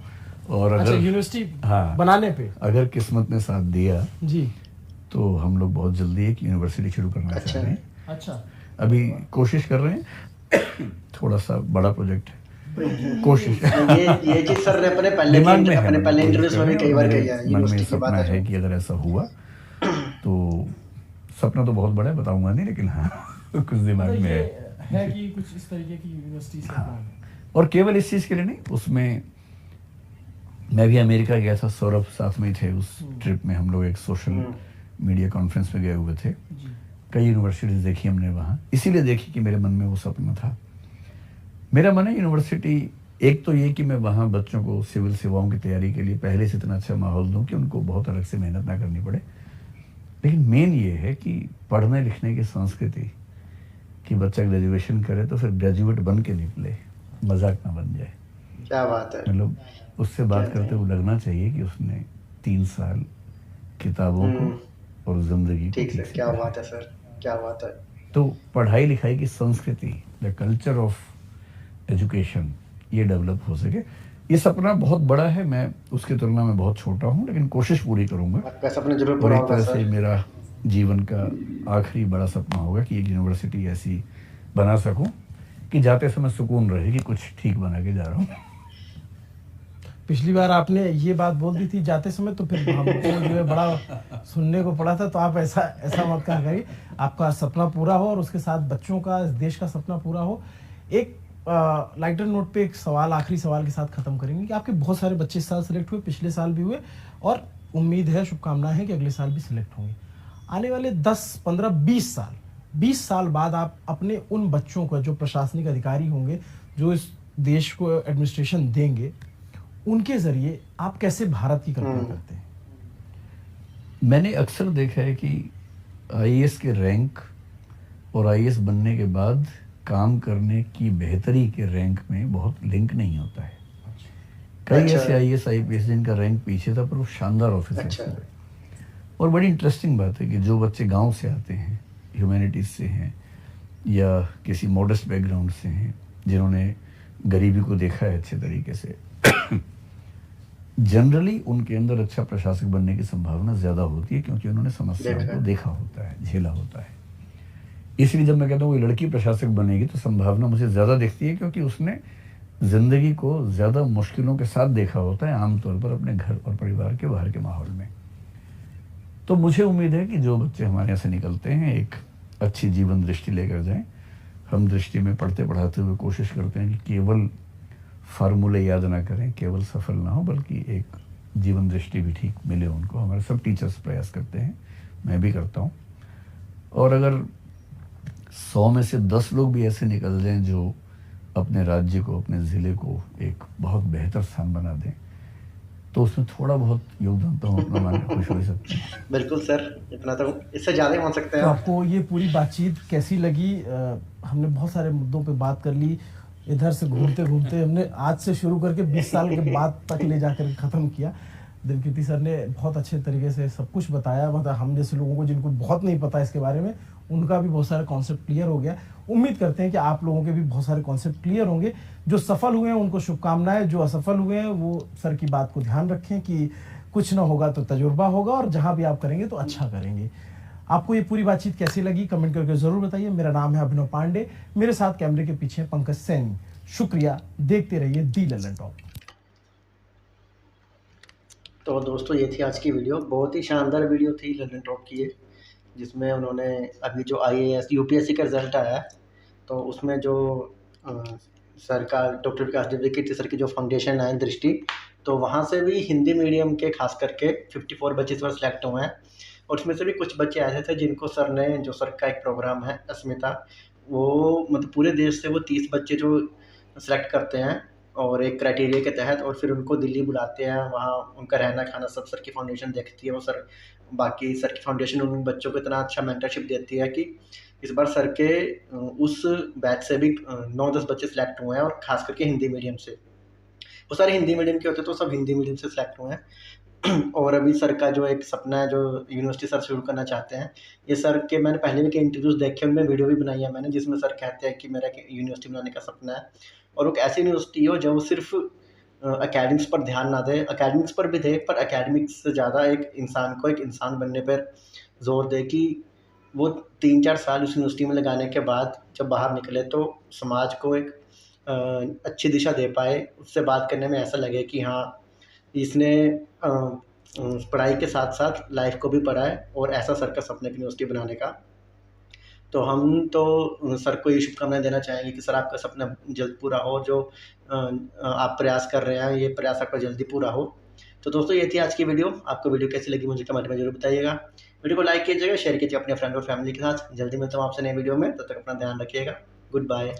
और अच्छा, अगर यूनिवर्सिटी हाँ, बनाने पे अगर किस्मत ने साथ दिया जी, तो हम लोग बहुत जल्दी एक यूनिवर्सिटी शुरू करना चाह रहे हैं। अच्छा, अभी कोशिश कर रहे हैं, थोड़ा सा बड़ा प्रोजेक्ट है, कोशिश ये चीज सर ने अपने पहले इंटरव्यूज में भी कई बार कही है। मन में सपना है कि अगर ऐसा हुआ तो, सपना तो बहुत बड़ा है, बताऊंगा नहीं, लेकिन हाँ कुछ दिमाग में है कि कुछ इस तरीके की यूनिवर्सिटी से हाँ। और केवल इस चीज के लिए नहीं, उसमें मैं भी अमेरिका गया था, सौरभ साथ में थे उस ट्रिप में, हम लोग एक सोशल मीडिया कॉन्फ्रेंस में गए हुए थे। कई यूनिवर्सिटीज देखी हमने वहाँ, इसीलिए देखी कि मेरे मन में वो सपना था। मेरा मन है यूनिवर्सिटी, एक तो ये कि मैं वहाँ बच्चों को सिविल सेवाओं की तैयारी के लिए पहले से इतना अच्छा माहौल दूँ कि उनको बहुत अलग से मेहनत ना करनी पड़े, लेकिन मेन ये है कि पढ़ने लिखने की संस्कृति, कि बच्चा ग्रेजुएशन करे तो फिर ग्रेजुएट बन के निकले, मजाक ना बन जाए। क्या बात है। मतलब उससे बात करते हुए लगना चाहिए कि उसने 3 साल किताबों को और जिंदगी को ठीक से। क्या बात है सर, क्या बात है। तो पढ़ाई लिखाई की संस्कृति, द कल्चर ऑफ एजुकेशन, ये डेवलप हो सके। ये सपना बहुत बड़ा है, मैं उसकी तुलना में बहुत छोटा हूँ, लेकिन कोशिश पूरी करूंगा। आपका सपना जरूर और पूरा एक होगा तरह सर। से मेरा जीवन का आखिरी बड़ा सपना होगा कि एक यूनिवर्सिटी ऐसी बना सकूं कि जाते समय सुकून रहे कि कुछ ठीक बना के जा रहा हूँ। पिछली बार आपने ये बात बोल दी थी जाते समय, तो फिर हमको जो है बड़ा सुनने को पड़ा था, तो आप ऐसा मत कहा करिए। आपका सपना पूरा हो और उसके साथ बच्चों का, इस देश का सपना पूरा हो। एक लाइटर नोट पे एक सवाल, आखिरी सवाल के साथ खत्म करेंगे कि आपके बहुत सारे बच्चे इस साल सेलेक्ट हुए, पिछले साल भी हुए, और उम्मीद है, शुभकामनाएं हैं कि अगले साल भी सिलेक्ट होंगे। आने वाले 10, 15, 20 साल बाद आप अपने उन बच्चों को, जो प्रशासनिक अधिकारी होंगे, जो इस देश को एडमिनिस्ट्रेशन देंगे, उनके जरिए आप कैसे भारत की कल्पना करते हैं? मैंने अक्सर देखा है कि आईएएस के रैंक और आईएएस बनने के बाद काम करने की बेहतरी के रैंक में बहुत लिंक नहीं होता है। कई ऐसे आईएएस आईपीएस जिनका रैंक पीछे था पर वो शानदार ऑफिसर्स थे। और बड़ी इंटरेस्टिंग बात है कि जो बच्चे गांव से आते हैं, ह्यूमैनिटीज से हैं या किसी मॉडेस्ट बैकग्राउंड से हैं, जिन्होंने गरीबी को देखा है अच्छे तरीके से, जनरली उनके अंदर अच्छा प्रशासक बनने की संभावना ज़्यादा होती है, क्योंकि उन्होंने समस्याओं को देखा होता है, झेला होता है। इसलिए जब मैं कहता हूँ वो लड़की प्रशासक बनेगी तो संभावना मुझे ज़्यादा दिखती है, क्योंकि उसने ज़िंदगी को ज़्यादा मुश्किलों के साथ देखा होता है, आमतौर पर अपने घर और परिवार के बाहर के माहौल में। तो मुझे उम्मीद है कि जो बच्चे हमारे यहाँ से निकलते हैं एक अच्छी जीवन दृष्टि लेकर जाएं। हम दृष्टि में पढ़ते पढ़ाते हुए कोशिश करते हैं कि केवल फार्मूले याद ना करें, केवल सफल ना हो, बल्कि एक जीवन दृष्टि भी ठीक मिले उनको। हमारे सब टीचर्स प्रयास करते हैं, मैं भी करता हूँ। और अगर 100 में से 10 लोग भी ऐसे निकल जाएं जो अपने राज्य को, अपने ज़िले को एक बहुत बेहतर स्थान बना दें, तो उसमें थोड़ा बहुत योगदान तो हम अपना मान के खुश हो सकते हैं। बिल्कुल सर, इतना तो, इससे ज़्यादा ही मान सकते हैं। तो आपको ये पूरी बातचीत कैसी लगी? हमने बहुत सारे मुद्दों पे बात कर ली, इधर से घूमते घूमते हमने आज से शुरू करके 20 साल के बाद तक ले जाकर ख़त्म किया। देवकीर्ति सर ने बहुत अच्छे तरीके से सब कुछ बताया। मतलब हम जैसे लोगों को, जिनको बहुत नहीं पता इसके बारे में, उनका भी बहुत सारा कॉन्सेप्ट क्लियर हो गया। उम्मीद करते हैं कि आप लोगों के भी बहुत सारे कॉन्सेप्ट क्लियर होंगे। जो सफल हुए हैं उनको शुभकामनाएं, जो असफल हुए हैं वो सर की बात को ध्यान रखें कि कुछ ना होगा तो तजुर्बा होगा, और जहां भी आप करेंगे तो अच्छा करेंगे। आपको ये पूरी बातचीत कैसी लगी कमेंट करके जरूर बताइए। मेरा नाम है अभिनव पांडे, मेरे साथ कैमरे के पीछे पंकज सैनी। शुक्रिया, देखते रहिए दी लल्लन टॉप। तो दोस्तों ये थी आज की वीडियो, बहुत ही शानदार वीडियो थी लल्लन टॉप की, जिसमें उन्होंने अभी जो आईएएस यूपीएससी का रिजल्ट आया है, तो उसमें जो सर का, डॉक्टर विकास देवकीर्ति सर की जो फाउंडेशन है दृष्टि, तो वहाँ से भी हिंदी मीडियम के खास करके 54 बच्चे इस बार सेलेक्ट हुए हैं। और उसमें से भी कुछ बच्चे ऐसे थे जिनको सर ने, जो सर का एक प्रोग्राम है अस्मिता, वो मतलब पूरे देश से वो 30 बच्चे जो सेलेक्ट करते हैं, और एक क्राइटेरिया के तहत, और फिर उनको दिल्ली बुलाते हैं, वहाँ उनका रहना खाना सब सर की फाउंडेशन देखती है। वो सर, बाकी सर की फाउंडेशन उन बच्चों को इतना अच्छा मेंटरशिप देती है कि इस बार सर के उस बैच से भी 9-10 बच्चे सिलेक्ट हुए हैं, और ख़ास करके हिंदी मीडियम से। वो सारे हिंदी मीडियम के होते तो सब हिंदी मीडियम से सिलेक्ट हुए हैं। और अभी सर का जो एक सपना है, जो यूनिवर्सिटी सर शुरू करना चाहते हैं, ये सर के मैंने पहले भी के इंटरव्यूज़ देखे, उनमें वीडियो भी बनाई है मैंने, जिसमें सर कहते हैं कि मेरा एक यूनिवर्सिटी बनाने का सपना है, और वो एक ऐसी यूनिवर्सिटी हो जो सिर्फ एकेडमिक्स पर ध्यान ना दे, एकेडमिक्स पर भी दे, पर एकेडमिक्स से ज़्यादा एक इंसान को एक इंसान बनने पर ज़ोर दे, कि वो 3-4 साल उस यूनिवर्सिटी में लगाने के बाद जब बाहर निकले तो समाज को एक अच्छी दिशा दे पाए। उससे बात करने में ऐसा लगे कि हाँ, इसने पढ़ाई के साथ-साथ लाइफ़ को भी पढ़ा है, और ऐसा सर का सपना है यूनिवर्सिटी बनाने का। तो हम तो सर को ये शुभकामनाएँ देना चाहेंगे कि सर आपका सपना जल्द पूरा हो, जो आप प्रयास कर रहे हैं, ये प्रयास आपका जल्दी पूरा हो। तो दोस्तों, ये थी आज की वीडियो। आपको वीडियो कैसी लगी मुझे कमेंट में ज़रूर बताइएगा। वीडियो को लाइक कीजिएगा, शेयर कीजिए अपने फ्रेंड और फैमिली के साथ। जल्दी मिलता हूँ आपसे नई वीडियो में, तब तक अपना ध्यान रखिएगा। Good bye.